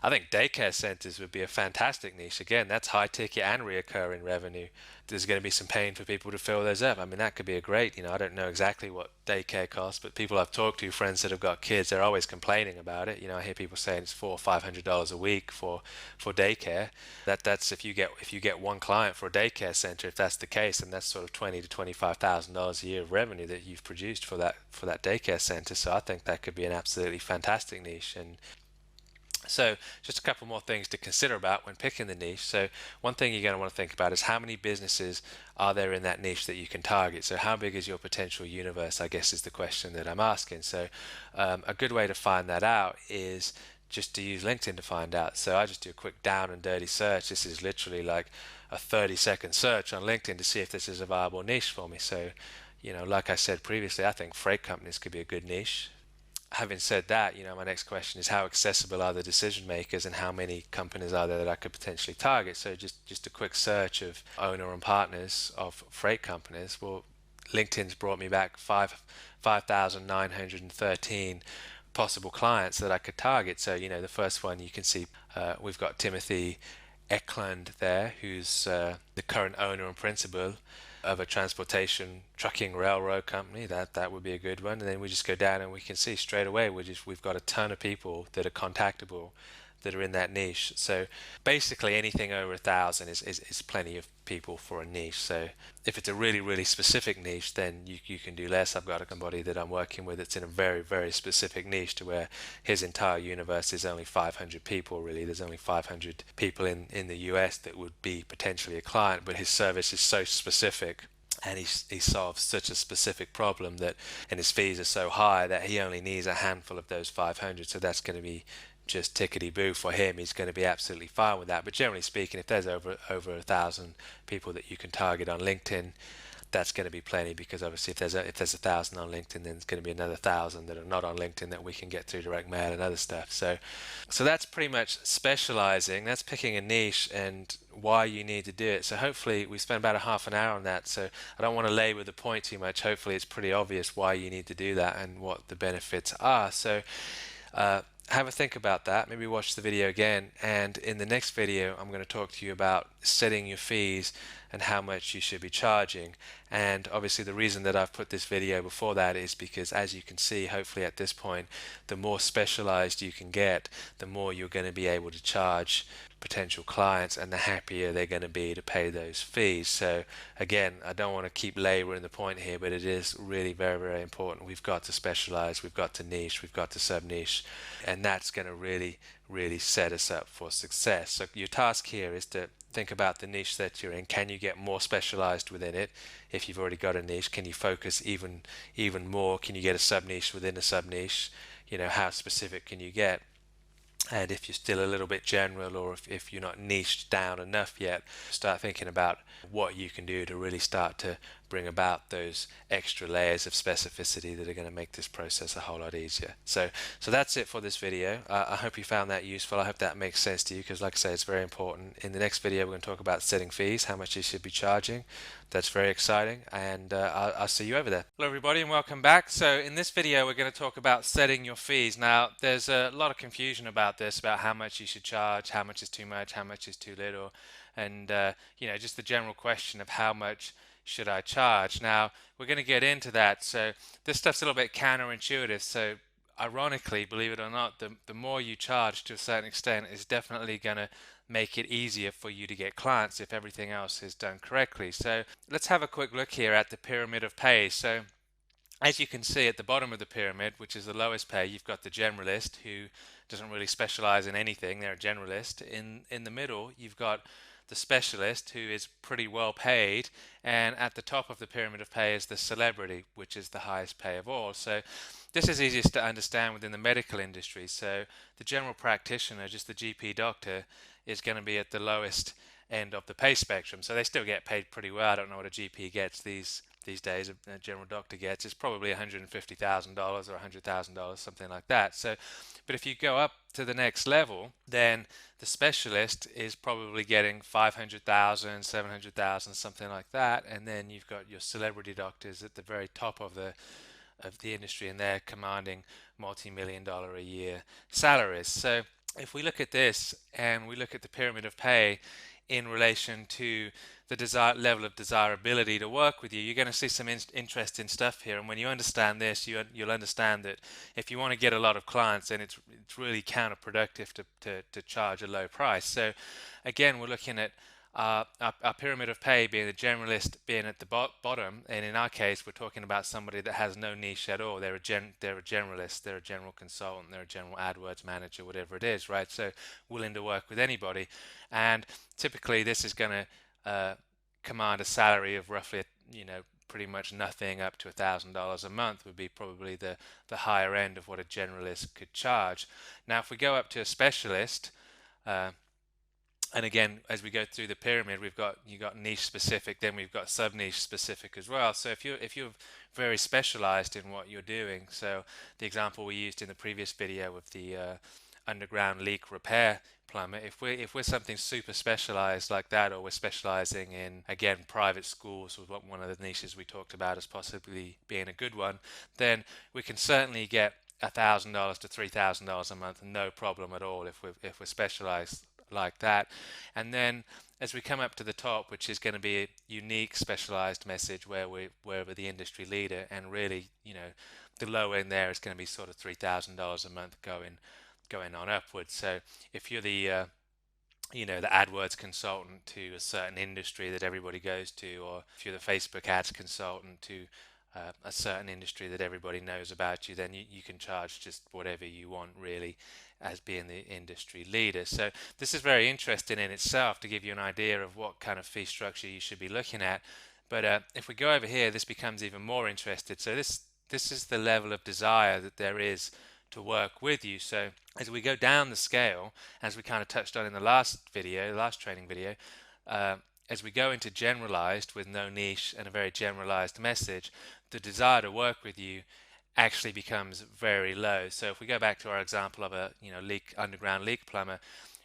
think daycare centers would be a fantastic niche. Again, that's high ticket and reoccurring revenue. There's going to be some pain for people to fill those up. I mean, that could be a great, I don't know exactly what daycare costs, but people I've talked to, friends that have got kids, they're always complaining about it. I hear people saying it's $400 or $500 a week for daycare. That's if you get one client for a daycare center. If that's the case, then that's sort of $20,000 to $25,000 a year of revenue that you've produced for that daycare center. So I think that could be an absolutely fantastic niche. And so just a couple more things to consider about when picking the niche. So one thing you're going to want to think about is how many businesses are there in that niche that you can target. So how big is your potential universe, I guess, is the question that I'm asking. So a good way to find that out is just to use LinkedIn to find out. So I just do a quick down and dirty search. This is literally like a 30-second search on LinkedIn to see if this is a viable niche for me. So like I said previously, I think freight companies could be a good niche. Having said that, my next question is how accessible are the decision makers and how many companies are there that I could potentially target? So just a quick search of owner and partners of freight companies. Well, LinkedIn's brought me back 5,913 possible clients that I could target. So, the first one you can see, we've got Timothy Eklund there, who's the current owner and principal of a transportation trucking railroad company. That would be a good one. And then we just go down and we can see straight away we've got a ton of people that are contactable that are in that niche. So basically anything over 1,000 is plenty of people for a niche. So if it's a really specific niche, then you can do less. I've got somebody that I'm working with that's in a very specific niche to where his entire universe is only 500 people. Really, there's only 500 people in the US that would be potentially a client, but his service is so specific and he solves such a specific problem that, and his fees are so high that he only needs a handful of those 500. So that's going to be just tickety boo for him. He's going to be absolutely fine with that. But generally speaking, if there's over 1,000 people that you can target on LinkedIn, that's going to be plenty, because obviously if there's 1,000 on LinkedIn, then there's going to be another 1,000 that are not on LinkedIn that we can get through direct mail and other stuff. So that's pretty much specializing. That's picking a niche and why you need to do it. So hopefully we spent about a half an hour on that. So I don't want to labor the point too much. Hopefully it's pretty obvious why you need to do that and what the benefits are. So have a think about that. Maybe watch the video again. And in the next video, I'm going to talk to you about setting your fees and how much you should be charging. And obviously, the reason that I've put this video before that is because, as you can see, hopefully at this point, the more specialized you can get, the more you're going to be able to charge potential clients, and the happier they're going to be to pay those fees. So again, I don't want to keep laboring the point here, but it is really very, very important. We've got to specialize, we've got to niche, we've got to sub niche, and that's going to really, really set us up for success. So your task here is to think about the niche that you're in. Can you get more specialized within it? If you've already got a niche, can you focus even more? Can you get a sub niche within a sub niche? How specific can you get? And if you're still a little bit general, or if you're not niched down enough yet, start thinking about what you can do to really start to bring about those extra layers of specificity that are going to make this process a whole lot easier. So that's it for this video. I hope you found that useful. I hope that makes sense to you, because like I say, it's very important. In the next video, we're going to talk about setting fees, how much you should be charging. That's very exciting, and I'll see you over there. Hello everybody, and welcome back. So in this video, we're going to talk about setting your fees. Now, there's a lot of confusion about this, about how much you should charge, how much is too much, how much is too little, and just the general question of how much should I charge. Now, we're going to get into that. So this stuff's a little bit counterintuitive. So ironically, believe it or not, the more you charge to a certain extent is definitely going to make it easier for you to get clients if everything else is done correctly. So let's have a quick look here at the pyramid of pay. So as you can see at the bottom of the pyramid, which is the lowest pay, you've got the generalist who doesn't really specialize in anything. They're a generalist. In the middle, you've got the specialist, who is pretty well paid, and at the top of the pyramid of pay is the celebrity, which is the highest pay of all. So this is easiest to understand within the medical industry. So the general practitioner, just the GP doctor, is going to be at the lowest end of the pay spectrum. So they still get paid pretty well. I don't know what a GP gets these days. A general doctor gets is probably $150,000 or $100,000, something like that. So, but if you go up to the next level, then the specialist is probably getting 500,000, 700,000, something like that, and then you've got your celebrity doctors at the very top of the industry, and they're commanding multi-million-dollar a year salaries. So if we look at this and we look at the pyramid of pay in relation to the level of desirability to work with you, you're going to see some interesting stuff here. And when you understand this, you'll understand that if you want to get a lot of clients, then it's really counterproductive to charge a low price. So again, we're looking at our pyramid of pay being the generalist being at the bottom, and in our case, we're talking about somebody that has no niche at all. They're a generalist, they're a general consultant, they're a general AdWords manager, whatever it is, right? So willing to work with anybody, and typically this is going to command a salary of roughly, pretty much nothing up to $1,000 a month would be probably the higher end of what a generalist could charge. Now, if we go up to a specialist, and again, as we go through the pyramid, you got niche specific, then we've got sub niche specific as well. So if you're very specialized in what you're doing, so the example we used in the previous video with the underground leak repair plumber, if we're something super specialized like that, or we're specializing in, again, private schools, was one of the niches we talked about as possibly being a good one, then we can certainly get $1,000 to $3,000 a month, no problem at all if we're specialized like that. And then as we come up to the top, which is going to be a unique specialized message where we're the industry leader, and really, the low end there is going to be sort of $3,000 a month going on upwards. So if you're the the AdWords consultant to a certain industry that everybody goes to, or if you're the Facebook ads consultant to a certain industry that everybody knows about you, then you can charge just whatever you want, really, as being the industry leader. So this is very interesting in itself to give you an idea of what kind of fee structure you should be looking at. But if we go over here, this becomes even more interesting. So this is the level of desire that there is to work with you. So as we go down the scale, as we kind of touched on in the last training video, as we go into generalized with no niche and a very generalized message, the desire to work with you actually becomes very low. So if we go back to our example of a underground leak plumber,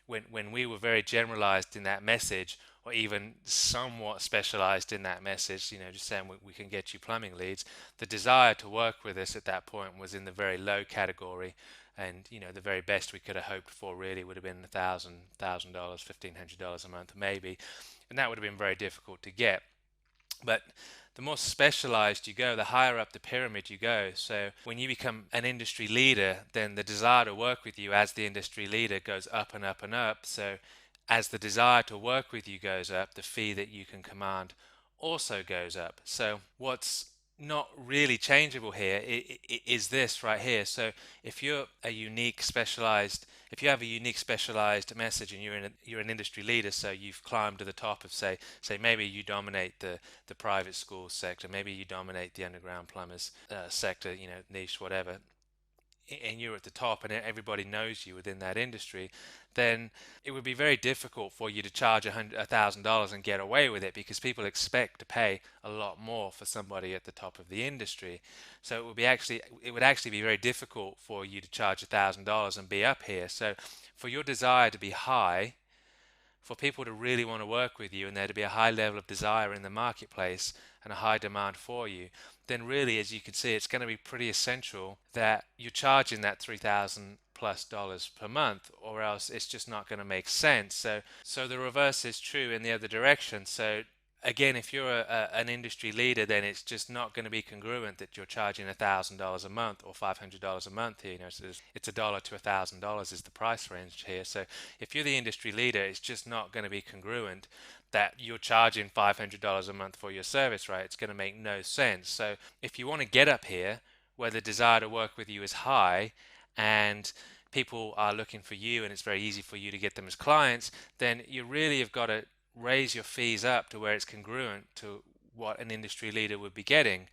when we were very generalized in that message, or even somewhat specialized in that message, just saying we can get you plumbing leads, the desire to work with us at that point was in the very low category. And the very best we could have hoped for really would have been $1,000, $1,500 a month maybe, and that would have been very difficult to get. But the more specialized you go, the higher up the pyramid you go. So when you become an industry leader, then the desire to work with you as the industry leader goes up and up and up. So as the desire to work with you goes up, the fee that you can command also goes up. So what's not really changeable here is this right here. So if you're a unique specialized if you have a unique specialized message and you're an industry leader, so you've climbed to the top of say maybe you dominate the private school sector, maybe you dominate the underground plumbers sector, niche, whatever, and you're at the top and everybody knows you within that industry, then it would be very difficult for you to charge $1,000 and get away with it, because people expect to pay a lot more for somebody at the top of the industry. So it would actually be very difficult for you to charge $1,000 and be up here. So for your desire to be high, for people to really want to work with you and there to be a high level of desire in the marketplace and a high demand for you, then really, as you can see, it's going to be pretty essential that you're charging that $3,000+ per month, or else it's just not going to make sense. So the reverse is true in the other direction. So again, if you're an industry leader, then it's just not going to be congruent that you're charging $1,000 a month or $500 a month here. So it's $1 to $1,000 is the price range here. So if you're the industry leader, it's just not going to be congruent that you're charging $500 a month for your service, right? It's going to make no sense. So if you want to get up here where the desire to work with you is high and people are looking for you and it's very easy for you to get them as clients, then you really have got to raise your fees up to where it's congruent to what an industry leader would be getting.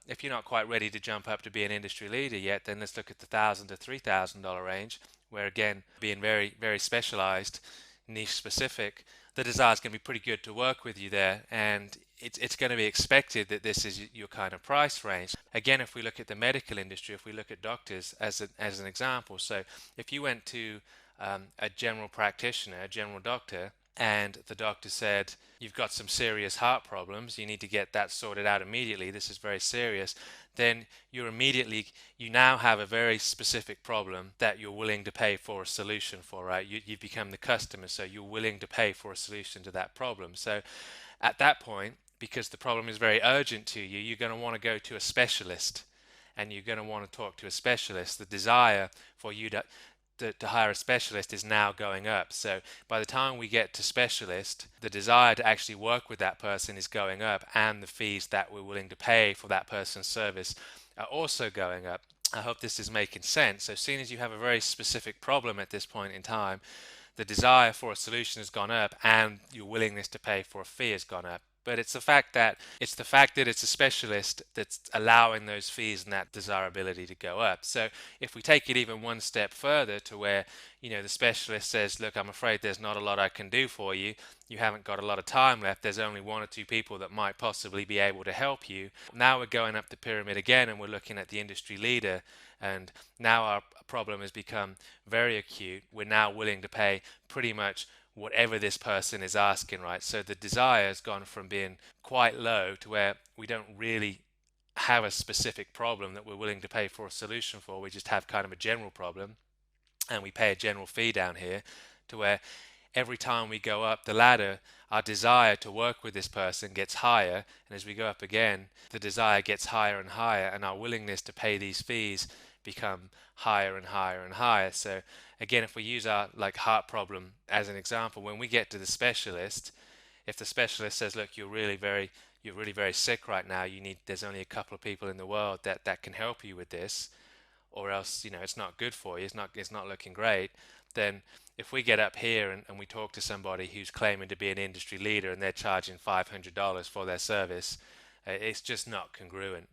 If you're not quite ready to jump up to be an industry leader yet, then let's look at the $1,000 to $3,000 range, where again, being very, very specialized, niche specific, the desire is going to be pretty good to work with you there, and it's going to be expected that this is your kind of price range. Again, if we look at the medical industry, if we look at doctors as an example, so if you went to a general practitioner, a general doctor, and the doctor said, you've got some serious heart problems, you need to get that sorted out immediately, this is very serious, then you now have a very specific problem that you're willing to pay for a solution for, right? You become the customer, so you're willing to pay for a solution to that problem. So at that point, because the problem is very urgent to you, you're going to want to go to a specialist, and you're going to want to talk to a specialist. The desire for you to hire a specialist is now going up. So by the time we get to specialist, the desire to actually work with that person is going up, and the fees that we're willing to pay for that person's service are also going up. I hope this is making sense. So seeing as you have a very specific problem at this point in time, the desire for a solution has gone up and your willingness to pay for a fee has gone up. But it's the fact that it's a specialist that's allowing those fees and that desirability to go up. So if we take it even one step further to where, the specialist says, look, I'm afraid there's not a lot I can do for you. You haven't got a lot of time left. There's only one or two people that might possibly be able to help you. Now we're going up the pyramid again and we're looking at the industry leader, and now our problem has become very acute. We're now willing to pay pretty much whatever this person is asking, right? So the desire has gone from being quite low to where we don't really have a specific problem that we're willing to pay for a solution for. We just have kind of a general problem and we pay a general fee down here, to where every time we go up the ladder, our desire to work with this person gets higher, and as we go up again, the desire gets higher and higher, and our willingness to pay these fees become higher and higher and higher. So again, if we use our heart problem as an example, when we get to the specialist, if the specialist says, look, you're really very sick right now, there's only a couple of people in the world that can help you with this, or else it's not good for you, it's not looking great, then if we get up here and we talk to somebody who's claiming to be an industry leader and they're charging $500 for their service, it's just not congruent.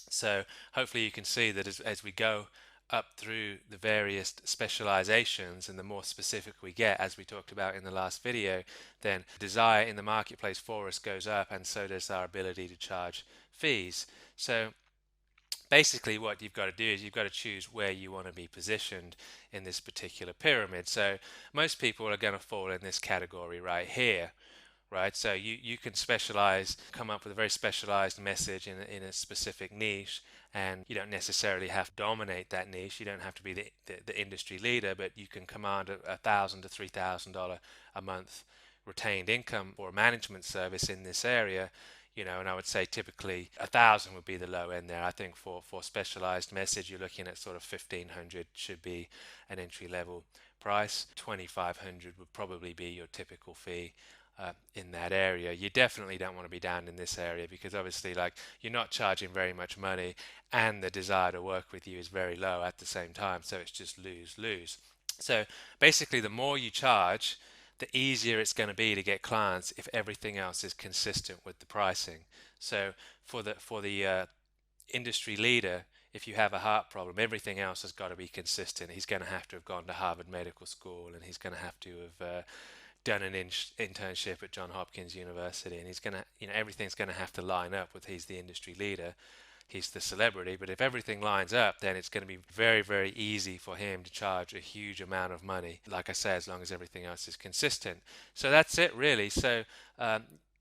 So hopefully you can see that as we go up through the various specializations, and the more specific we get, as we talked about in the last video, then desire in the marketplace for us goes up, and so does our ability to charge fees. So basically what you've got to do is you've got to choose where you want to be positioned in this particular pyramid. So most people are going to fall in this category right here, right? So you can specialize, come up with a very specialized message in a specific niche, and you don't necessarily have to dominate that niche. You don't have to be the industry leader, but you can command $1,000 to $3,000 a month retained income or management service in this area. And I would say typically 1,000 would be the low end there. I think for specialized message, you're looking at sort of 1,500 should be an entry level price. 2,500 would probably be your typical fee in that area. You definitely don't want to be down in this area, because obviously, like, you're not charging very much money and the desire to work with you is very low at the same time, so it's just lose lose. So basically, the more you charge, the easier it's going to be to get clients if everything else is consistent with the pricing. So for the industry leader, if you have a heart problem, everything else has got to be consistent. He's going to have gone to Harvard Medical School, and he's going to have done an internship at Johns Hopkins University, and he's going to, everything's going to have to line up with, he's the industry leader, he's the celebrity. But if everything lines up, then it's going to be very, very easy for him to charge a huge amount of money, like I say, as long as everything else is consistent. So that's it, really. So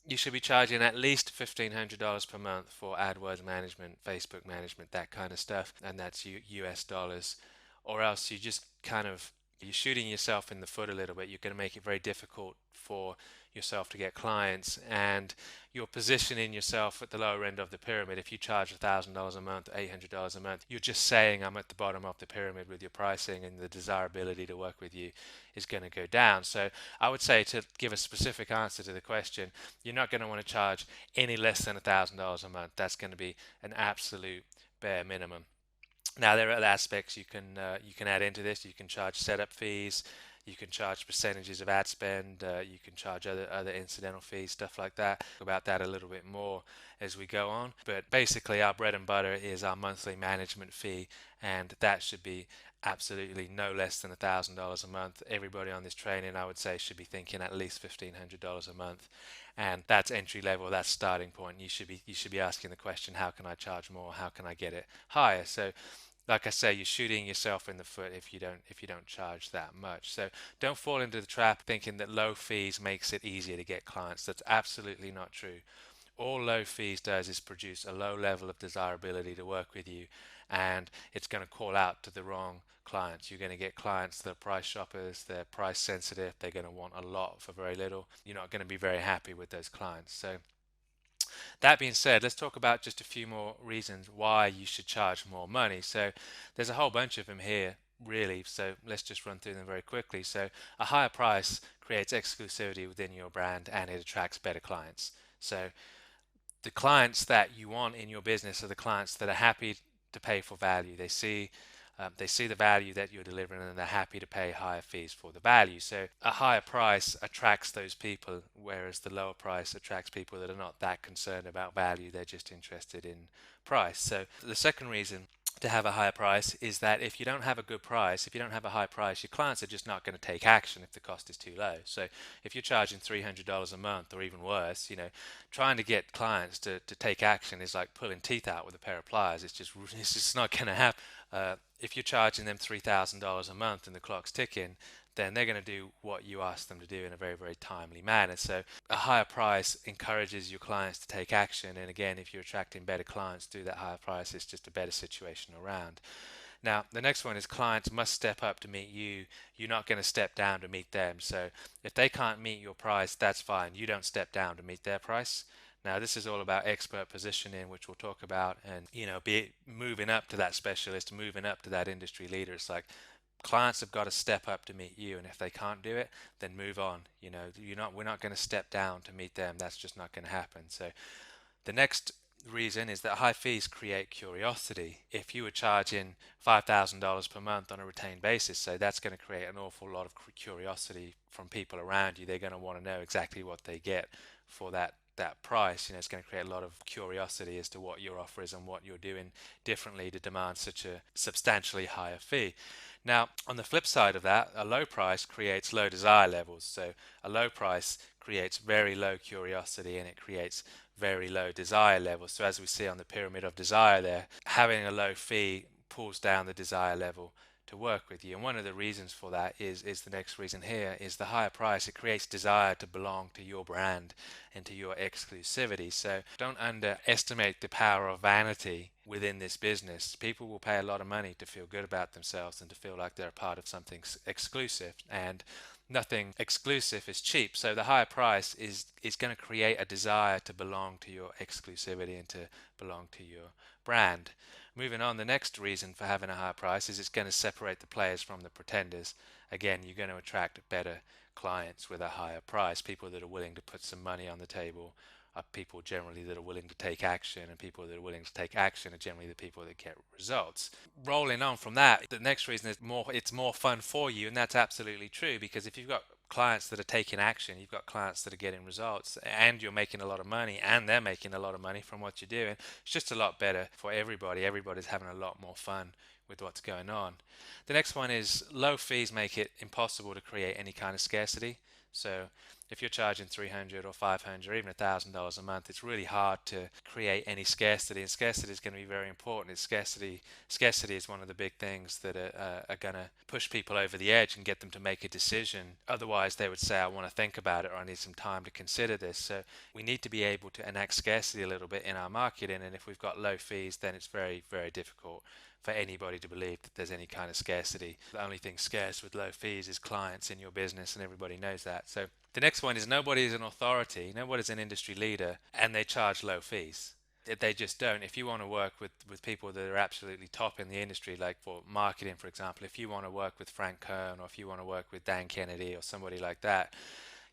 you should be charging at least $1,500 per month for AdWords management, Facebook management, that kind of stuff, and that's US dollars. Or else you just kind of, you're shooting yourself in the foot a little bit. You're going to make it very difficult for yourself to get clients, and you're positioning yourself at the lower end of the pyramid. If you charge $1,000 a month, $800 a month, you're just saying I'm at the bottom of the pyramid with your pricing, and the desirability to work with you is going to go down. So I would say, to give a specific answer to the question, you're not going to want to charge any less than $1,000 a month. That's going to be an absolute bare minimum. Now, there are other aspects you can add into this. You can charge setup fees, you can charge percentages of ad spend, you can charge other incidental fees, stuff like that. Talk about that a little bit more as we go on. But basically, our bread and butter is our monthly management fee, and that should be absolutely no less than $1,000 a month. Everybody on this training, I would say, should be thinking at least $1,500 a month, and that's entry level. That's starting point. You should be asking the question, how can I charge more? How can I get it higher? So, like I say, you're shooting yourself in the foot if you don't charge that much. So don't fall into the trap thinking that low fees makes it easier to get clients. That's absolutely not true. All low fees does is produce a low level of desirability to work with you, and it's going to call out to the wrong clients. You're going to get clients that are price shoppers, they're price sensitive, they're going to want a lot for very little. You're not going to be very happy with those clients. So that being said, let's talk about just a few more reasons why you should charge more money. So there's a whole bunch of them here, really. So let's just run through them very quickly. So a higher price creates exclusivity within your brand, and it attracts better clients. So the clients that you want in your business are the clients that are happy to pay for value. They see the value that you're delivering, and they're happy to pay higher fees for the value. So a higher price attracts those people, whereas the lower price attracts people that are not that concerned about value. They're just interested in price. So the second reason to have a higher price is that if you don't have a good price, if you don't have a high price, your clients are just not going to take action if the cost is too low. So if you're charging $300 a month, or even worse, trying to get clients to take action is like pulling teeth out with a pair of pliers. It's just not going to happen. If you're charging them $3,000 a month and the clock's ticking, then they're going to do what you ask them to do in a very, very timely manner. So a higher price encourages your clients to take action. And again, if you're attracting better clients through that higher price, it's just a better situation around. Now, the next one is clients must step up to meet you. You're not going to step down to meet them. So if they can't meet your price, that's fine. You don't step down to meet their price. Now, this is all about expert positioning, which we'll talk about, and be moving up to that specialist, moving up to that industry leader. It's like clients have got to step up to meet you, and if they can't do it, then move on. We're not going to step down to meet them. That's just not going to happen. So the next reason is that high fees create curiosity. If you were charging $5,000 per month on a retained basis, so that's going to create an awful lot of curiosity from people around you. They're going to want to know exactly what they get for that that price, it's going to create a lot of curiosity as to what your offer is and what you're doing differently to demand such a substantially higher fee. Now, on the flip side of that, a low price creates low desire levels. So a low price creates very low curiosity and it creates very low desire levels. So as we see on the pyramid of desire there, having a low fee pulls down the desire level to work with you. And one of the reasons for that is the next reason here is the higher price. It creates desire to belong to your brand and to your exclusivity. So don't underestimate the power of vanity within this business. People will pay a lot of money to feel good about themselves and to feel like they're a part of something exclusive. And nothing exclusive is cheap. So the higher price is going to create a desire to belong to your exclusivity and to belong to your brand. Moving on, the next reason for having a higher price is it's going to separate the players from the pretenders. Again, you're going to attract better clients with a higher price. People that are willing to put some money on the table are people generally that are willing to take action, and people that are willing to take action are generally the people that get results. Rolling on from that, the next reason is it's more fun for you, and that's absolutely true, because if you've got clients that are taking action, you've got clients that are getting results, and you're making a lot of money, and they're making a lot of money from what you're doing. It's just a lot better for everybody. Everybody's having a lot more fun with what's going on. The next one is low fees make it impossible to create any kind of scarcity. So if you're charging 300 or 500 or even $1,000 a month, it's really hard to create any scarcity, and scarcity is going to be very important. Scarcity is one of the big things that are going to push people over the edge and get them to make a decision. Otherwise, they would say, I want to think about it, or I need some time to consider this. So we need to be able to enact scarcity a little bit in our marketing, and if we've got low fees, then it's very, very difficult for anybody to believe that there's any kind of scarcity. The only thing scarce with low fees is clients in your business, and everybody knows that. So the next one is nobody is an authority, nobody's an industry leader, and they charge low fees. They just don't. If you want to work with people that are absolutely top in the industry, like for marketing, for example, if you want to work with Frank Kern, or if you want to work with Dan Kennedy or somebody like that,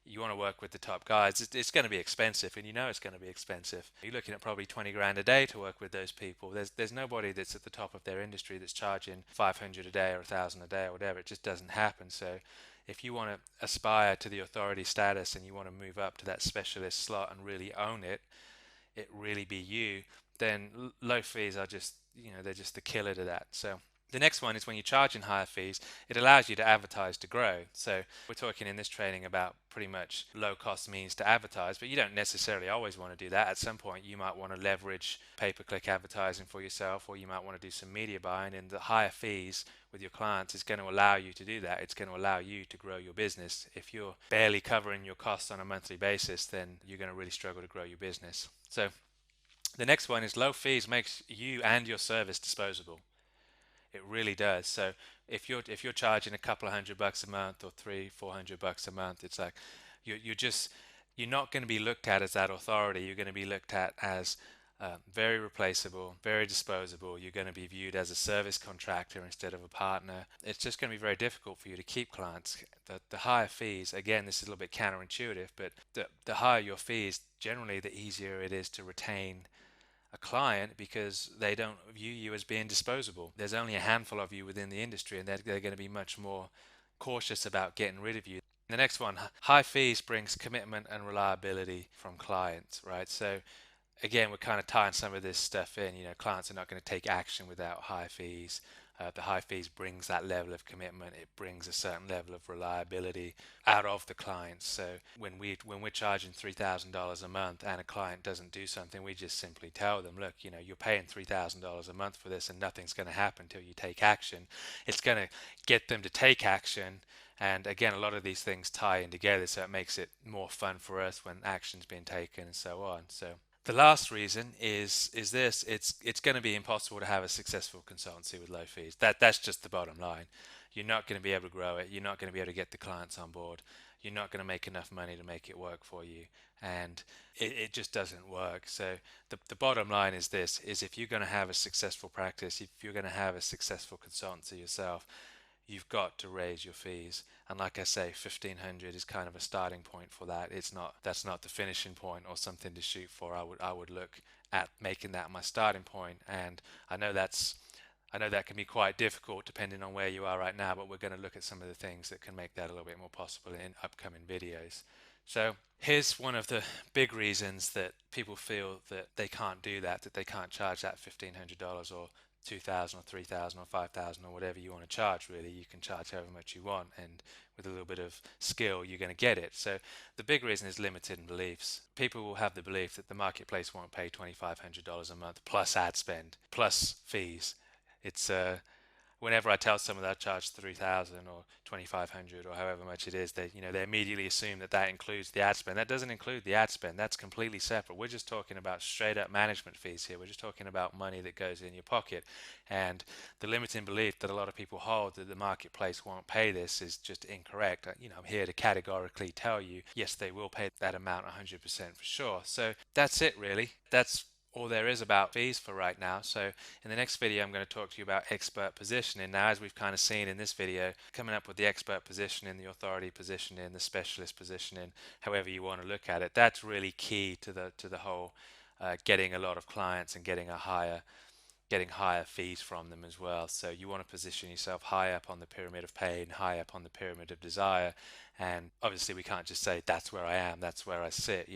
you want to work with the top guys, it's going to be expensive, and it's going to be expensive. You're looking at probably 20 grand a day to work with those people. There's nobody that's at the top of their industry that's charging 500 a day or 1,000 a day or whatever. It just doesn't happen. So if you want to aspire to the authority status and you want to move up to that specialist slot and really own it, it really be you, then low fees are just, they're just the killer to that. So the next one is when you're charging higher fees, it allows you to advertise to grow. So we're talking in this training about pretty much low cost means to advertise, but you don't necessarily always want to do that. At some point, you might want to leverage pay-per-click advertising for yourself, or you might want to do some media buying, and the higher fees with your clients is going to allow you to do that. It's going to allow you to grow your business. If you're barely covering your costs on a monthly basis, then you're going to really struggle to grow your business. So the next one is low fees makes you and your service disposable. It really does. So if you're charging a couple of $100 a month, or $300-400 a month, it's like you're not going to be looked at as that authority. You're going to be looked at as very replaceable, very disposable. You're going to be viewed as a service contractor instead of a partner. It's just going to be very difficult for you to keep clients. The higher fees, again, this is a little bit counterintuitive, but the higher your fees, generally the easier it is to retain a client, because they don't view you as being disposable. There's only a handful of you within the industry, and they're going to be much more cautious about getting rid of you. The next one, high fees brings commitment and reliability from clients, right? So again, we're kind of tying some of this stuff in. Clients are not going to take action without high fees. The high fees brings that level of commitment. It brings a certain level of reliability out of the clients. So when we're charging $3,000 a month and a client doesn't do something, we just simply tell them, look, you're paying $3,000 a month for this, and nothing's going to happen until you take action. It's going to get them to take action. And again, a lot of these things tie in together, so it makes it more fun for us when action's being taken and so on. So the last reason is this: it's going to be impossible to have a successful consultancy with low fees. That's just the bottom line. You're not going to be able to grow it. You're not going to be able to get the clients on board. You're not going to make enough money to make it work for you, and it just doesn't work. So the bottom line is this: is if you're going to have a successful practice, if you're going to have a successful consultancy yourself, you've got to raise your fees. And like I say, 1,500 is kind of a starting point for that. That's not the finishing point or something to shoot for. I would look at making that my starting point. And I know that can be quite difficult depending on where you are right now, but we're going to look at some of the things that can make that a little bit more possible in upcoming videos. So here's one of the big reasons that people feel that they can't do that, that they can't charge that $1,500 or 2,000 or 3,000 or 5,000 or whatever you want to charge. Really, you can charge however much you want, and with a little bit of skill you're going to get it. So the big reason is limited beliefs. People will have the belief that the marketplace won't pay $2,500 a month plus ad spend plus fees. It's whenever I tell someone that I charge 3,000 or 2,500 or however much it is, they immediately assume that that includes the ad spend. That doesn't include the ad spend. That's completely separate. We're just talking about straight up management fees here. We're just talking about money that goes in your pocket. And the limiting belief that a lot of people hold that the marketplace won't pay this is just incorrect. I'm here to categorically tell you, yes, they will pay that amount 100% for sure. So that's it, really. That's all there is about fees for right now. So in the next video, I'm going to talk to you about expert positioning. Now, as we've kind of seen in this video, coming up with the expert positioning, the authority positioning, the specialist positioning, however you want to look at it, that's really key to the whole getting a lot of clients and getting higher fees from them as well. So you want to position yourself high up on the pyramid of pain, high up on the pyramid of desire. And obviously we can't just say that's where I am, that's where I sit.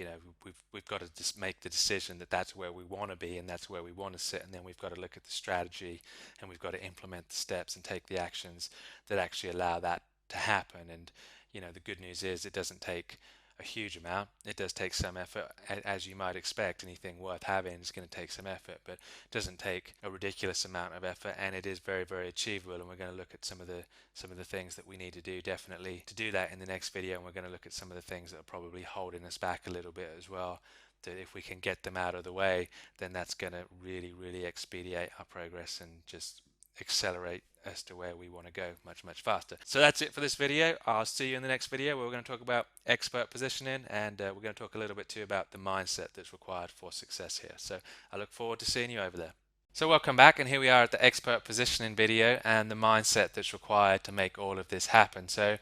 We've got to just make the decision that that's where we want to be and that's where we want to sit, and then we've got to look at the strategy and we've got to implement the steps and take the actions that actually allow that to happen. And the good news is it doesn't take a huge amount. It does take some effort, as you might expect. Anything worth having is going to take some effort, but it doesn't take a ridiculous amount of effort, and it is very, very achievable. And we're going to look at some of the things that we need to do definitely to do that in the next video, and we're going to look at some of the things that are probably holding us back a little bit as well. That if we can get them out of the way, then that's going to really, really expedite our progress and just accelerate as to where we want to go much, much faster. So that's it for this video. I'll see you in the next video where we're going to talk about expert positioning, and we're going to talk a little bit too about the mindset that's required for success here. So I look forward to seeing you over there. So welcome back, and here we are at the expert positioning video and the mindset that's required to make all of this happen. So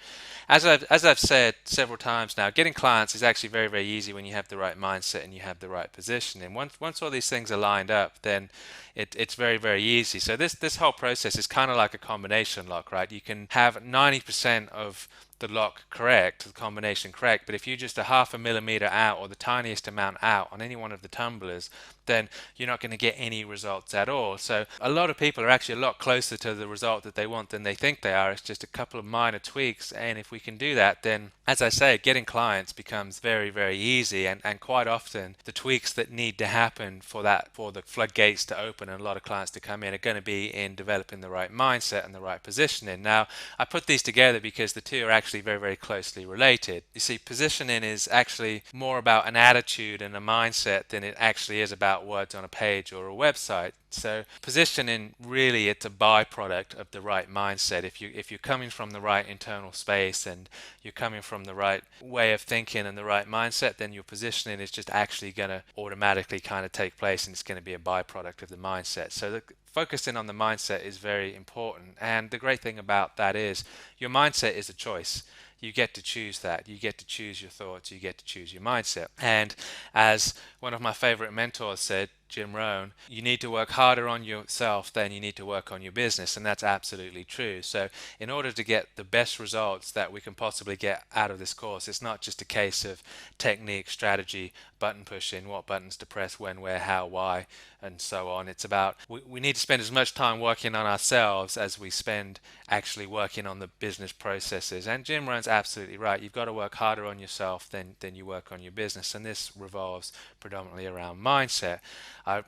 as I've said several times now, getting clients is actually very, very easy when you have the right mindset and you have the right positioning. Once all these things are lined up, then it's very, very easy. So this whole process is kind of like a combination lock, right? You can have 90% of the lock correct, the combination correct, but if you're just a half a millimeter out or the tiniest amount out on any one of the tumblers, then you're not going to get any results at all. So a lot of people are actually a lot closer to the result that they want than they think they are. It's just a couple of minor tweaks, and if we can do that, then as I say, getting clients becomes very, very easy, and quite often the tweaks that need to happen for the floodgates to open and a lot of clients to come in are going to be in developing the right mindset and the right positioning. Now, I put these together because the two are actually very, very closely related. You see, positioning is actually more about an attitude and a mindset than it actually is about words on a page or a website. So positioning, really, it's a byproduct of the right mindset. If you're coming from the right internal space and you're coming from the right way of thinking and the right mindset, then your positioning is just actually going to automatically kind of take place, and it's going to be a byproduct of the mindset. So focusing on the mindset is very important, and the great thing about that is your mindset is a choice. You get to choose that. You get to choose your thoughts. You get to choose your mindset. And as one of my favorite mentors said, Jim Rohn, you need to work harder on yourself than you need to work on your business, and that's absolutely true. So in order to get the best results that we can possibly get out of this course, it's not just a case of technique, strategy, button pushing, what buttons to press, when, where, how, why, and so on. It's about we need to spend as much time working on ourselves as we spend actually working on the business processes. And Jim Rohn's absolutely right. You've got to work harder on yourself than you work on your business, and this revolves predominantly around mindset.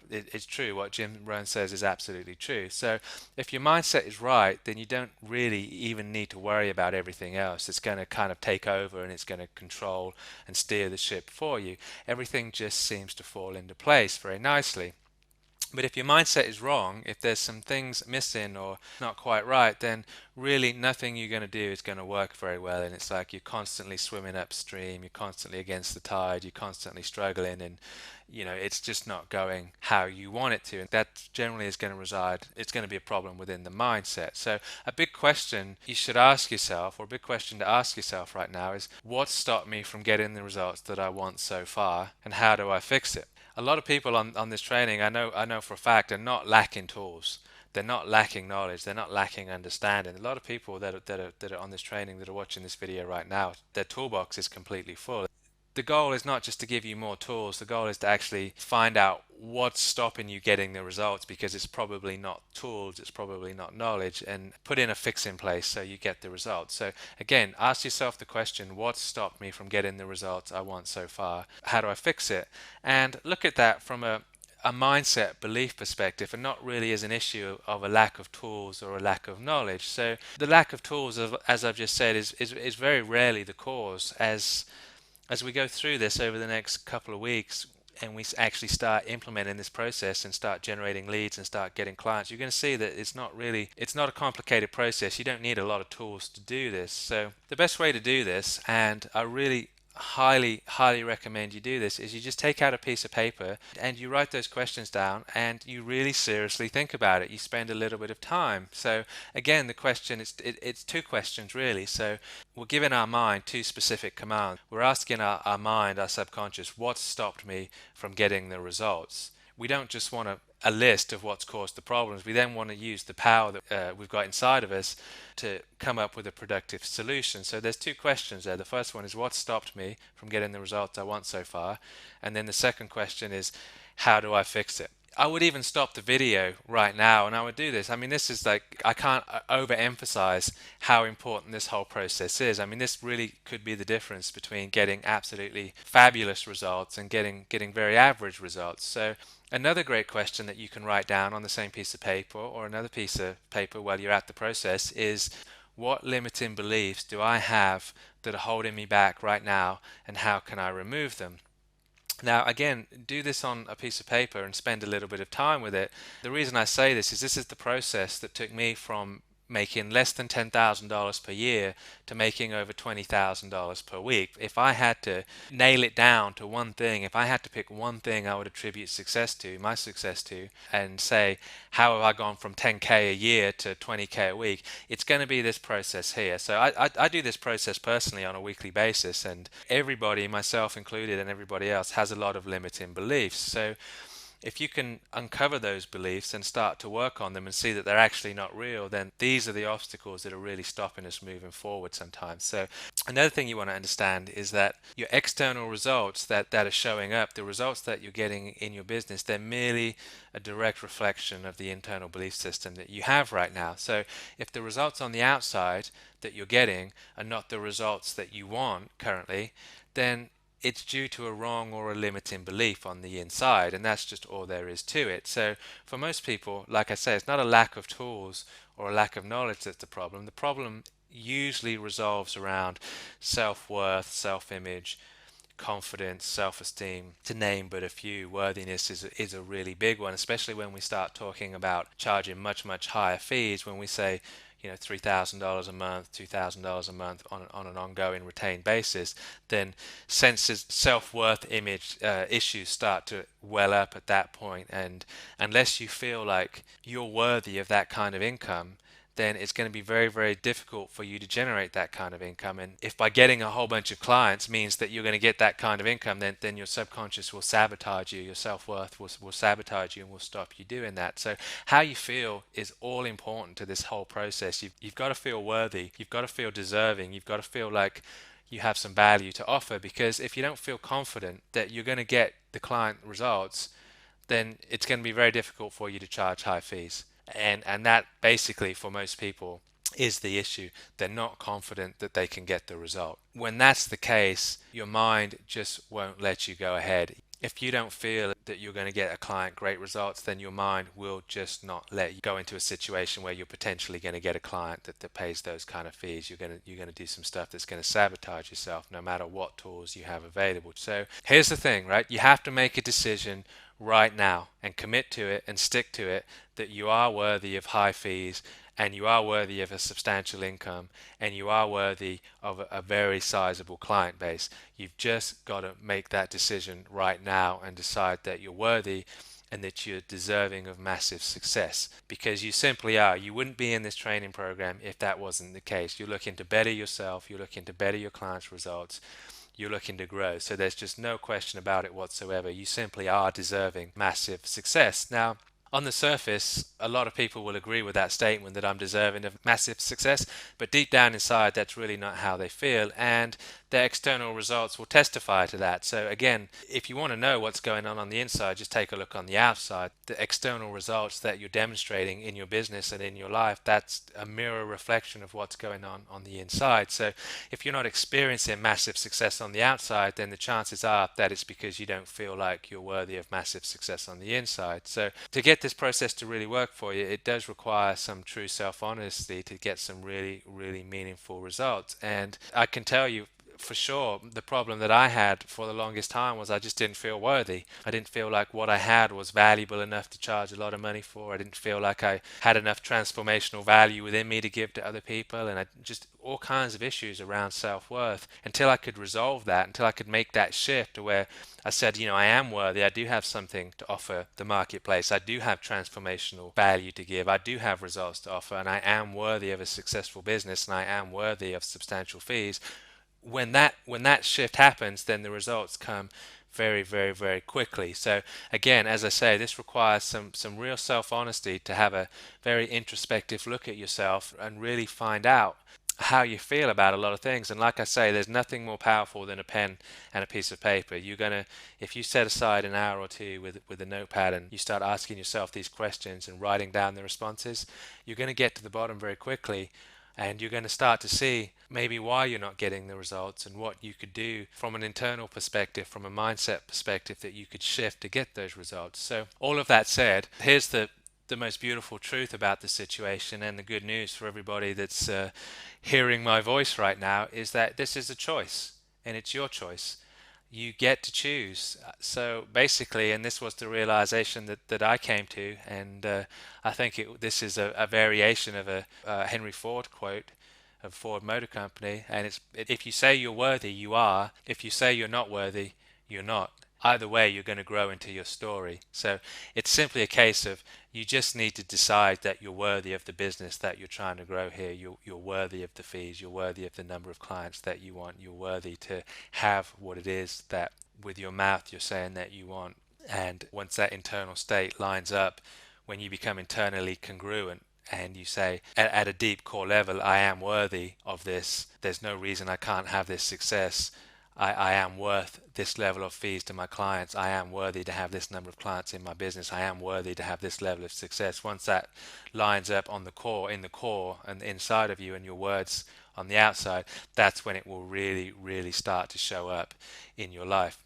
It's true. What Jim Rohn says is absolutely true. So if your mindset is right, then you don't really even need to worry about everything else. It's going to kind of take over, and it's going to control and steer the ship for you. Everything just seems to fall into place very nicely. But if your mindset is wrong, if there's some things missing or not quite right, then really nothing you're going to do is going to work very well. And it's like you're constantly swimming upstream, you're constantly against the tide, you're constantly struggling, and it's just not going how you want it to. And that generally is going to reside, it's going to be a problem within the mindset. So a big question you should ask yourself, or a big question to ask yourself right now, is what stopped me from getting the results that I want so far, and how do I fix it? A lot of people on this training, I know for a fact, are not lacking tools. They're not lacking knowledge. They're not lacking understanding. A lot of people that are on this training, that are watching this video right now, their toolbox is completely full. the goal is not just to give you more tools, the goal is to actually find out what's stopping you getting the results, because it's probably not tools, it's probably not knowledge, and put in a fix in place so you get the results. So again, ask yourself the question, what's stopped me from getting the results I want so far? How do I fix it? And look at that from a mindset belief perspective, and not really as an issue of a lack of tools or a lack of knowledge. So the lack of tools, as I've just said, is very rarely the cause. As we go through this over the next couple of weeks, and we actually start implementing this process and start generating leads and start getting clients, you're going to see that it's not a complicated process. You don't need a lot of tools to do this. So the best way to do this, and I really highly recommend you do this, is you just take out a piece of paper and you write those questions down and you really seriously think about it. You spend a little bit of time. So again, the question it's two questions really. So we're giving our mind two specific commands. We're asking our mind, our subconscious, what stopped me from getting the results. We don't just want a list of what's caused the problems. We then want to use the power that we've got inside of us to come up with a productive solution. So there's two questions there. The first one is, what stopped me from getting the results I want so far? And then the second question is, how do I fix it? I would even stop the video right now and I would do this. I mean, this is like, I can't overemphasize how important this whole process is. I mean, this really could be the difference between getting absolutely fabulous results and getting very average results. So another great question that you can write down on the same piece of paper or another piece of paper while you're at the process is, what limiting beliefs do I have that are holding me back right now, and how can I remove them? Now, again, do this on a piece of paper and spend a little bit of time with it. The reason I say this is the process that took me from making less than $10,000 per year to making over $20,000 per week. If I had to nail it down to one thing, if I had to pick one thing I would attribute my success to, and say, how have I gone from 10K a year to 20K a week, it's going to be this process here. So I do this process personally on a weekly basis, and everybody, myself included, and everybody else has a lot of limiting beliefs. So if you can uncover those beliefs and start to work on them and see that they're actually not real, then these are the obstacles that are really stopping us moving forward sometimes. So another thing you want to understand is that your external results that are showing up, the results that you're getting in your business, they're merely a direct reflection of the internal belief system that you have right now. So if the results on the outside that you're getting are not the results that you want currently, then it's due to a wrong or a limiting belief on the inside, and that's just all there is to it. So for most people, like I say, it's not a lack of tools or a lack of knowledge that's the problem. The problem usually resolves around self-worth, self-image, confidence, self-esteem, to name but a few. Worthiness is a really big one, especially when we start talking about charging much higher fees. When we say, $3,000 a month, $2,000 a month on an ongoing retained basis, then senses self-worth image issues start to well up at that point. And unless you feel like you're worthy of that kind of income, then it's going to be very difficult for you to generate that kind of income. And if by getting a whole bunch of clients means that you're going to get that kind of income, then your subconscious will sabotage you, your self-worth will sabotage you and will stop you doing that. So how you feel is all important to this whole process. You've got to feel worthy, you've got to feel deserving, you've got to feel like you have some value to offer, because if you don't feel confident that you're going to get the client results, then it's going to be very difficult for you to charge high fees. And that basically for most people is the issue. They're not confident that they can get the result. When that's the case, your mind just won't let you go ahead. If you don't feel that you're going to get a client great results, then your mind will just not let you go into a situation where you're potentially going to get a client that pays those kind of fees. You're going to do some stuff that's going to sabotage yourself no matter what tools you have available. So here's the thing, right? You have to make a decision right now and commit to it and stick to it, that you are worthy of high fees, and you are worthy of a substantial income, and you are worthy of a very sizable client base. You've just got to make that decision right now and decide that you're worthy and that you're deserving of massive success, because you simply are. You wouldn't be in this training program if that wasn't the case. You're looking to better yourself, you're looking to better your clients' results, you're looking to grow. So there's just no question about it whatsoever. You simply are deserving massive success. Now, on the surface, a lot of people will agree with that statement, that I'm deserving of massive success, but deep down inside, that's really not how they feel. And their external results will testify to that. So again, if you want to know what's going on the inside, just take a look on the outside. The external results that you're demonstrating in your business and in your life, that's a mirror reflection of what's going on the inside. So if you're not experiencing massive success on the outside, then the chances are that it's because you don't feel like you're worthy of massive success on the inside. So to get this process to really work for you, it does require some true self-honesty to get some really, really meaningful results. And I can tell you for sure, the problem that I had for the longest time was I just didn't feel worthy. I didn't feel like what I had was valuable enough to charge a lot of money for. I didn't feel like I had enough transformational value within me to give to other people, and I just all kinds of issues around self-worth. Until I could resolve that, until I could make that shift to where I said, I am worthy. I do have something to offer the marketplace. I do have transformational value to give. I do have results to offer, and I am worthy of a successful business, and I am worthy of substantial fees. When that shift happens, then the results come very, very, very quickly. So again, as I say, this requires some real self-honesty to have a very introspective look at yourself and really find out how you feel about a lot of things. And like I say, there's nothing more powerful than a pen and a piece of paper. If you set aside an hour or two with a notepad and you start asking yourself these questions and writing down the responses, you're going to get to the bottom very quickly. And you're going to start to see maybe why you're not getting the results and what you could do from an internal perspective, from a mindset perspective, that you could shift to get those results. So all of that said, here's the most beautiful truth about the situation, and the good news for everybody that's hearing my voice right now is that this is a choice, and it's your choice. You get to choose. So basically, and this was the realization that I came to, and I think this is a variation of a Henry Ford quote of Ford Motor Company, and if you say you're worthy, you are. If you say you're not worthy, you're not. Either way, you're going to grow into your story. So it's simply a case of you just need to decide that you're worthy of the business that you're trying to grow here. You're worthy of the fees. You're worthy of the number of clients that you want. You're worthy to have what it is that with your mouth you're saying that you want. And once that internal state lines up, when you become internally congruent, and you say at a deep core level, I am worthy of this. There's no reason I can't have this success. I am worth this level of fees to my clients. I am worthy to have this number of clients in my business. I am worthy to have this level of success. Once that lines up in the core and inside of you and your words on the outside, that's when it will really, really start to show up in your life.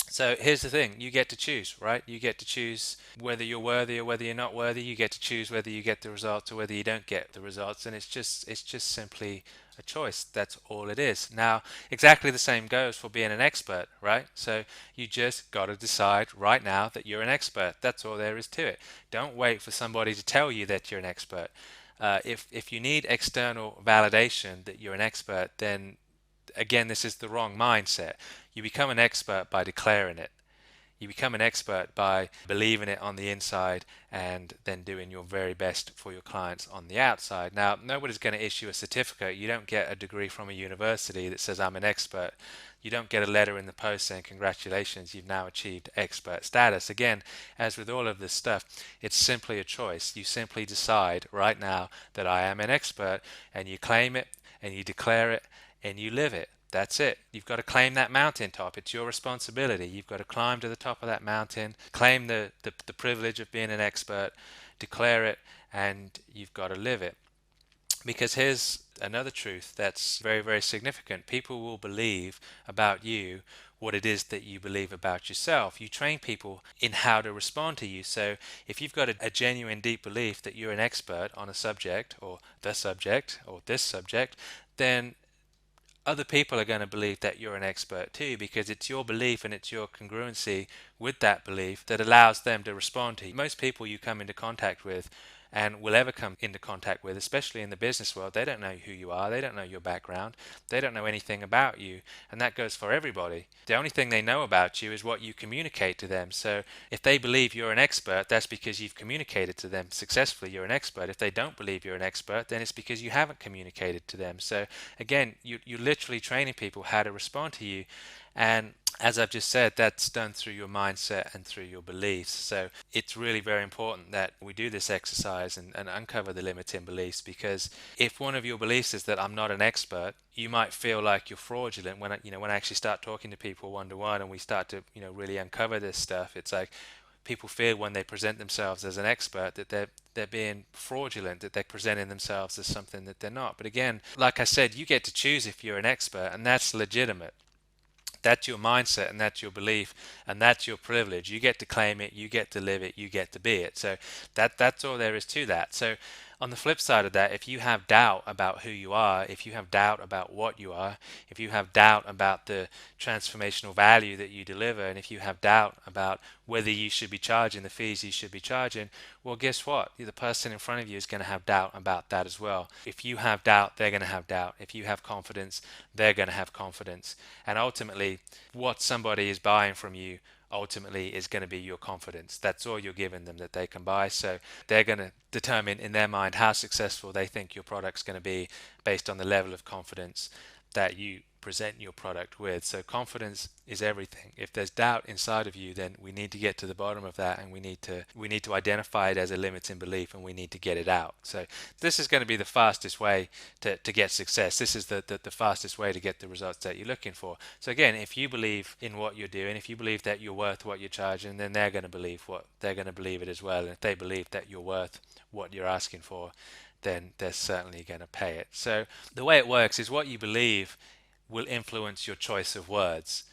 So here's the thing, you get to choose, right? You get to choose whether you're worthy or whether you're not worthy. You get to choose whether you get the results or whether you don't get the results, and it's just simply a choice. That's all it is. Now, exactly the same goes for being an expert, right? So you just got to decide right now that you're an expert. That's all there is to it. Don't wait for somebody to tell you that you're an expert. If you need external validation that you're an expert, then again, this is the wrong mindset. You become an expert by declaring it. You become an expert by believing it on the inside and then doing your very best for your clients on the outside. Now, nobody's going to issue a certificate. You don't get a degree from a university that says I'm an expert. You don't get a letter in the post saying congratulations, you've now achieved expert status. Again, as with all of this stuff, it's simply a choice. You simply decide right now that I am an expert, and you claim it and you declare it and you live it. That's it. You've got to claim that mountaintop. It's your responsibility. You've got to climb to the top of that mountain, claim the privilege of being an expert, declare it, and you've got to live it. Because here's another truth that's very, very significant. People will believe about you what it is that you believe about yourself. You train people in how to respond to you. So if you've got a genuine deep belief that you're an expert on a subject or the subject or this subject, then other people are going to believe that you're an expert too, because it's your belief and it's your congruency with that belief that allows them to respond to you. Most people you come into contact with and will ever come into contact with, especially in the business world, they don't know who you are, they don't know your background, they don't know anything about you, and that goes for everybody. The only thing they know about you is what you communicate to them. So if they believe you're an expert, that's because you've communicated to them successfully you're an expert. If they don't believe you're an expert, then it's because you haven't communicated to them. So again, you're literally training people how to respond to you. And as I've just said, that's done through your mindset and through your beliefs. So it's really very important that we do this exercise and uncover the limiting beliefs, because if one of your beliefs is that I'm not an expert, you might feel like you're fraudulent when when I actually start talking to people one to one and we start to really uncover this stuff. It's like people feel when they present themselves as an expert that they're being fraudulent, that they're presenting themselves as something that they're not. But again, like I said, you get to choose if you're an expert, and that's legitimate. That's your mindset, and that's your belief, and that's your privilege. You get to claim it, you get to live it, you get to be it. So that's all there is to that. So on the flip side of that, if you have doubt about who you are, if you have doubt about what you are, if you have doubt about the transformational value that you deliver, and if you have doubt about whether you should be charging the fees you should be charging, well, guess what? The person in front of you is going to have doubt about that as well. If you have doubt, they're going to have doubt. If you have confidence, they're going to have confidence. And ultimately, what somebody is buying from you ultimately is going to be your confidence. That's all you're giving them that they can buy. So they're going to determine in their mind how successful they think your product's going to be based on the level of confidence that you present your product with. So confidence is everything. If there's doubt inside of you, then we need to get to the bottom of that, and we need to identify it as a limiting belief, and we need to get it out. So this is going to be the fastest way to get success. This is the fastest way to get the results that you're looking for. So again, if you believe in what you're doing, if you believe that you're worth what you're charging, then they're going to believe it as well. And if they believe that you're worth what you're asking for, then they're certainly going to pay it. So the way it works is what you believe will influence your choice of words,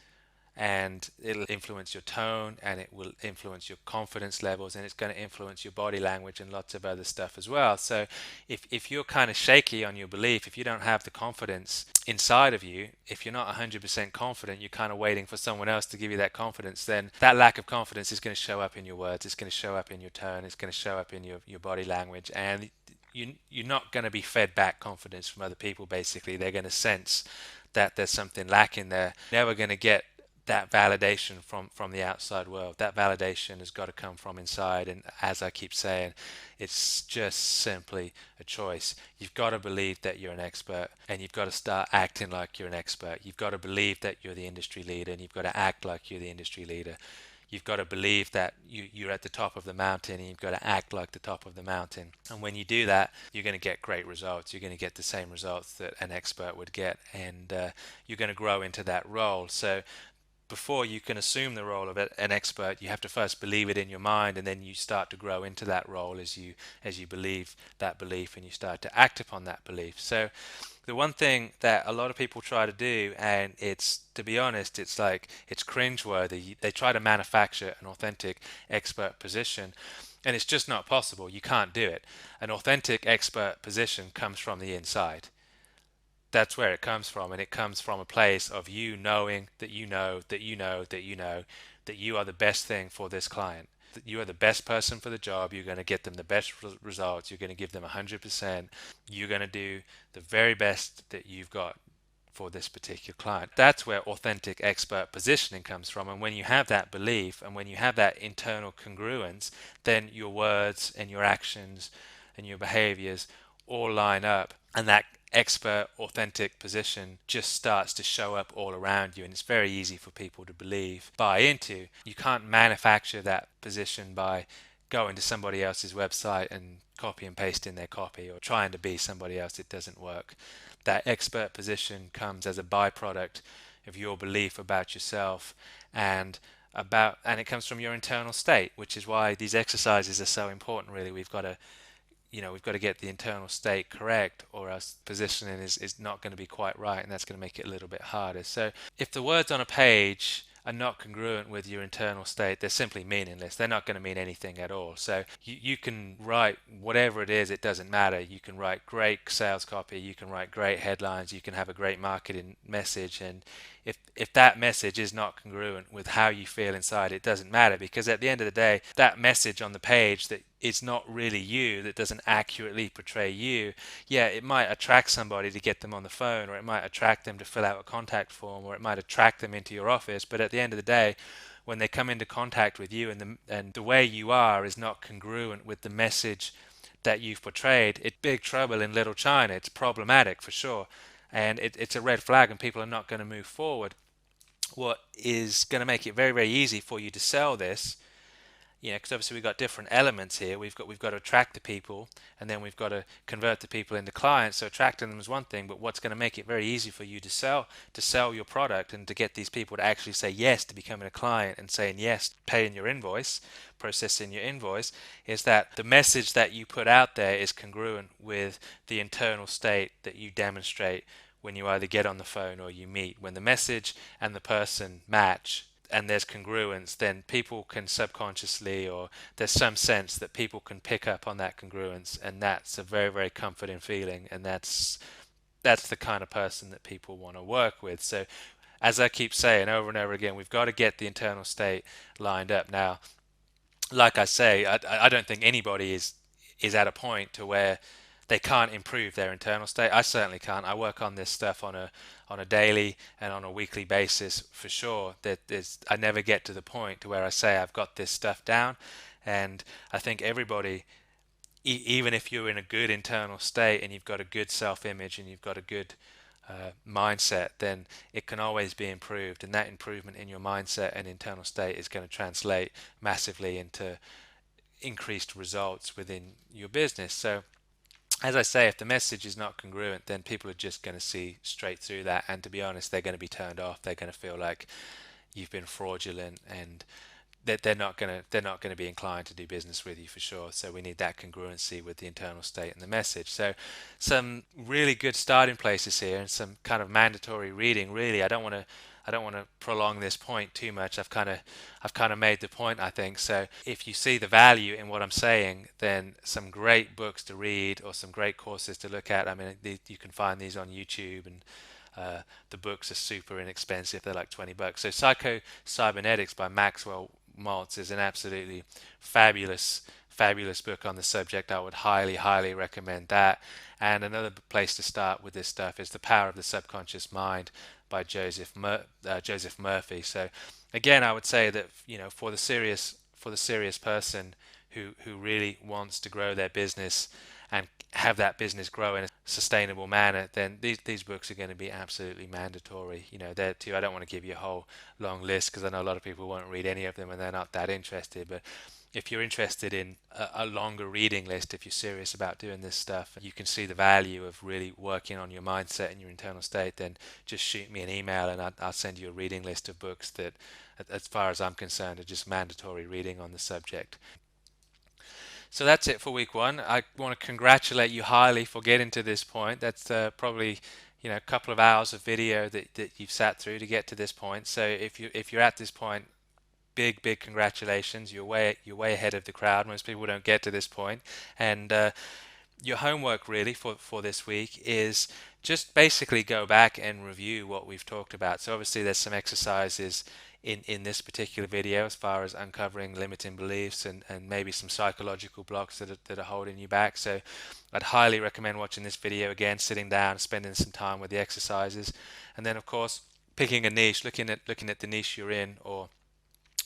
and it'll influence your tone, and it will influence your confidence levels, and it's going to influence your body language and lots of other stuff as well. So if you're kind of shaky on your belief, if you don't have the confidence inside of you, if you're not 100% confident, you're kind of waiting for someone else to give you that confidence, then that lack of confidence is going to show up in your words, it's going to show up in your tone, it's going to show up in your body language, and you're not going to be fed back confidence from other people. Basically, they're going to sense that there's something lacking there. Never going to get that validation from the outside world. That validation has got to come from inside. And as I keep saying, it's just simply a choice. You've got to believe that you're an expert, and you've got to start acting like you're an expert. You've got to believe that you're the industry leader, and you've got to act like you're the industry leader. You've got to believe that you're at the top of the mountain, and you've got to act like the top of the mountain. And when you do that, you're going to get great results. You're going to get the same results that an expert would get, and you're going to grow into that role. So before you can assume the role of an expert, you have to first believe it in your mind, and then you start to grow into that role as you believe that belief, and you start to act upon that belief. So the one thing that a lot of people try to do, and it's, to be honest, it's like it's cringeworthy. They try to manufacture an authentic expert position, and it's just not possible. You can't do it. An authentic expert position comes from the inside. That's where it comes from, and it comes from a place of you knowing that you know that you know that you know that you are the best thing for this client, that you are the best person for the job. You're going to get them the best results. You're going to give them 100%. You're going to do the very best that you've got for this particular client. That's where authentic expert positioning comes from. And when you have that belief, and when you have that internal congruence, then your words and your actions and your behaviors all line up, and that expert authentic position just starts to show up all around you, and it's very easy for people to buy into. You can't manufacture that position by going to somebody else's website and copy and paste in their copy, or trying to be somebody else. It doesn't work. That expert position comes as a byproduct of your belief about yourself, and it comes from your internal state, which is why these exercises are so important. Really, we've got to get the internal state correct, or else positioning is not going to be quite right, and that's going to make it a little bit harder. So if the words on a page are not congruent with your internal state, they're simply meaningless. They're not going to mean anything at all. So you can write whatever it is, it doesn't matter. You can write great sales copy, you can write great headlines, you can have a great marketing message, and if that message is not congruent with how you feel inside, it doesn't matter, because at the end of the day, that message on the page that it's not really you, that doesn't accurately portray you, yeah, it might attract somebody to get them on the phone, or it might attract them to fill out a contact form, or it might attract them into your office. But at the end of the day, when they come into contact with you, and the way you are is not congruent with the message that you've portrayed, it's big trouble in Little China. It's problematic for sure, and it's a red flag, and people are not going to move forward. what is going to make it very, very easy for you to sell this, because obviously we've got different elements here. We've got to attract the people, and then we've got to convert the people into clients. So attracting them is one thing, but what's going to make it very easy for you to sell your product and to get these people to actually say yes to becoming a client and saying yes, paying your invoice, processing your invoice, is that the message that you put out there is congruent with the internal state that you demonstrate when you either get on the phone or you meet. When the message and the person match, and there's congruence, then people can subconsciously, or there's some sense that people can pick up on that congruence, and that's a very, very comforting feeling, and that's the kind of person that people want to work with. So as I keep saying over and over again, we've got to get the internal state lined up. Now, like I say, I don't think anybody is at a point to where they can't improve their internal state. I certainly can't. I work on this stuff on a daily and on a weekly basis for sure. I never get to the point to where I say I've got this stuff down. And I think everybody, even if you're in a good internal state and you've got a good self-image and you've got a good mindset, then it can always be improved. And that improvement in your mindset and internal state is going to translate massively into increased results within your business. So as I say, if the message is not congruent, then people are just going to see straight through that. And to be honest, they're going to be turned off. They're going to feel like you've been fraudulent, and that they're not going to be inclined to do business with you for sure. So we need that congruency with the internal state and the message. So some really good starting places here, and some kind of mandatory reading. Really, I don't want to prolong this point too much. I've kind of made the point, I think. So if you see the value in what I'm saying, then some great books to read or some great courses to look at. I mean, you can find these on YouTube, and the books are super inexpensive. They're like $20. So Psycho Cybernetics by Maxwell Maltz is an absolutely fabulous, fabulous book on the subject. I would highly, highly recommend that. And another place to start with this stuff is The Power of the Subconscious Mind by Joseph Murphy. So again, I would say that for the serious person who really wants to grow their business and have that business grow in a sustainable manner, then these books are going to be absolutely mandatory. There too, I don't want to give you a whole long list because I know a lot of people won't read any of them and they're not that interested. But if you're interested in a longer reading list, if you're serious about doing this stuff, you can see the value of really working on your mindset and your internal state, then just shoot me an email and I'll send you a reading list of books that, as far as I'm concerned, are just mandatory reading on the subject. So that's it for week one. I want to congratulate you highly for getting to this point. That's probably a couple of hours of video that you've sat through to get to this point. So if you're at this point, big congratulations. You're way ahead of the crowd. Most people don't get to this point. And your homework really for this week is just basically go back and review what we've talked about. So obviously there's some exercises in this particular video as far as uncovering limiting beliefs and maybe some psychological blocks that are holding you back. So I'd highly recommend watching this video again, sitting down, spending some time with the exercises, and then of course picking a niche, looking at the niche you're in, or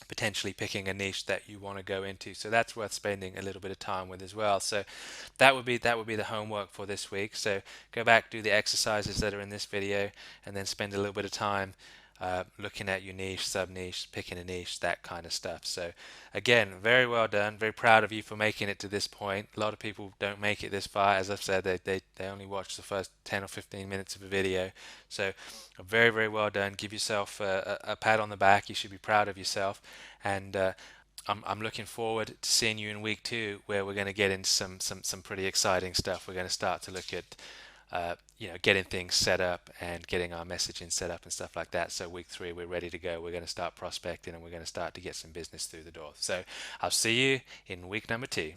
potentially picking a niche that you want to go into. So that's worth spending a little bit of time with as well. So that would be the homework for this week. So go back, do the exercises that are in this video, and then spend a little bit of time looking at your niche, sub niche, picking a niche, that kind of stuff. So again, very well done. Very proud of you for making it to this point. A lot of people don't make it this far. As I've said, they only watch the first 10 or 15 minutes of a video. So very, very well done. Give yourself a pat on the back. You should be proud of yourself. And I'm looking forward to seeing you in week two, where we're going to get into some pretty exciting stuff. We're going to start to look at getting things set up and getting our messaging set up and stuff like that. So week three, we're ready to go. We're going to start prospecting and we're going to start to get some business through the door. So I'll see you in week number two.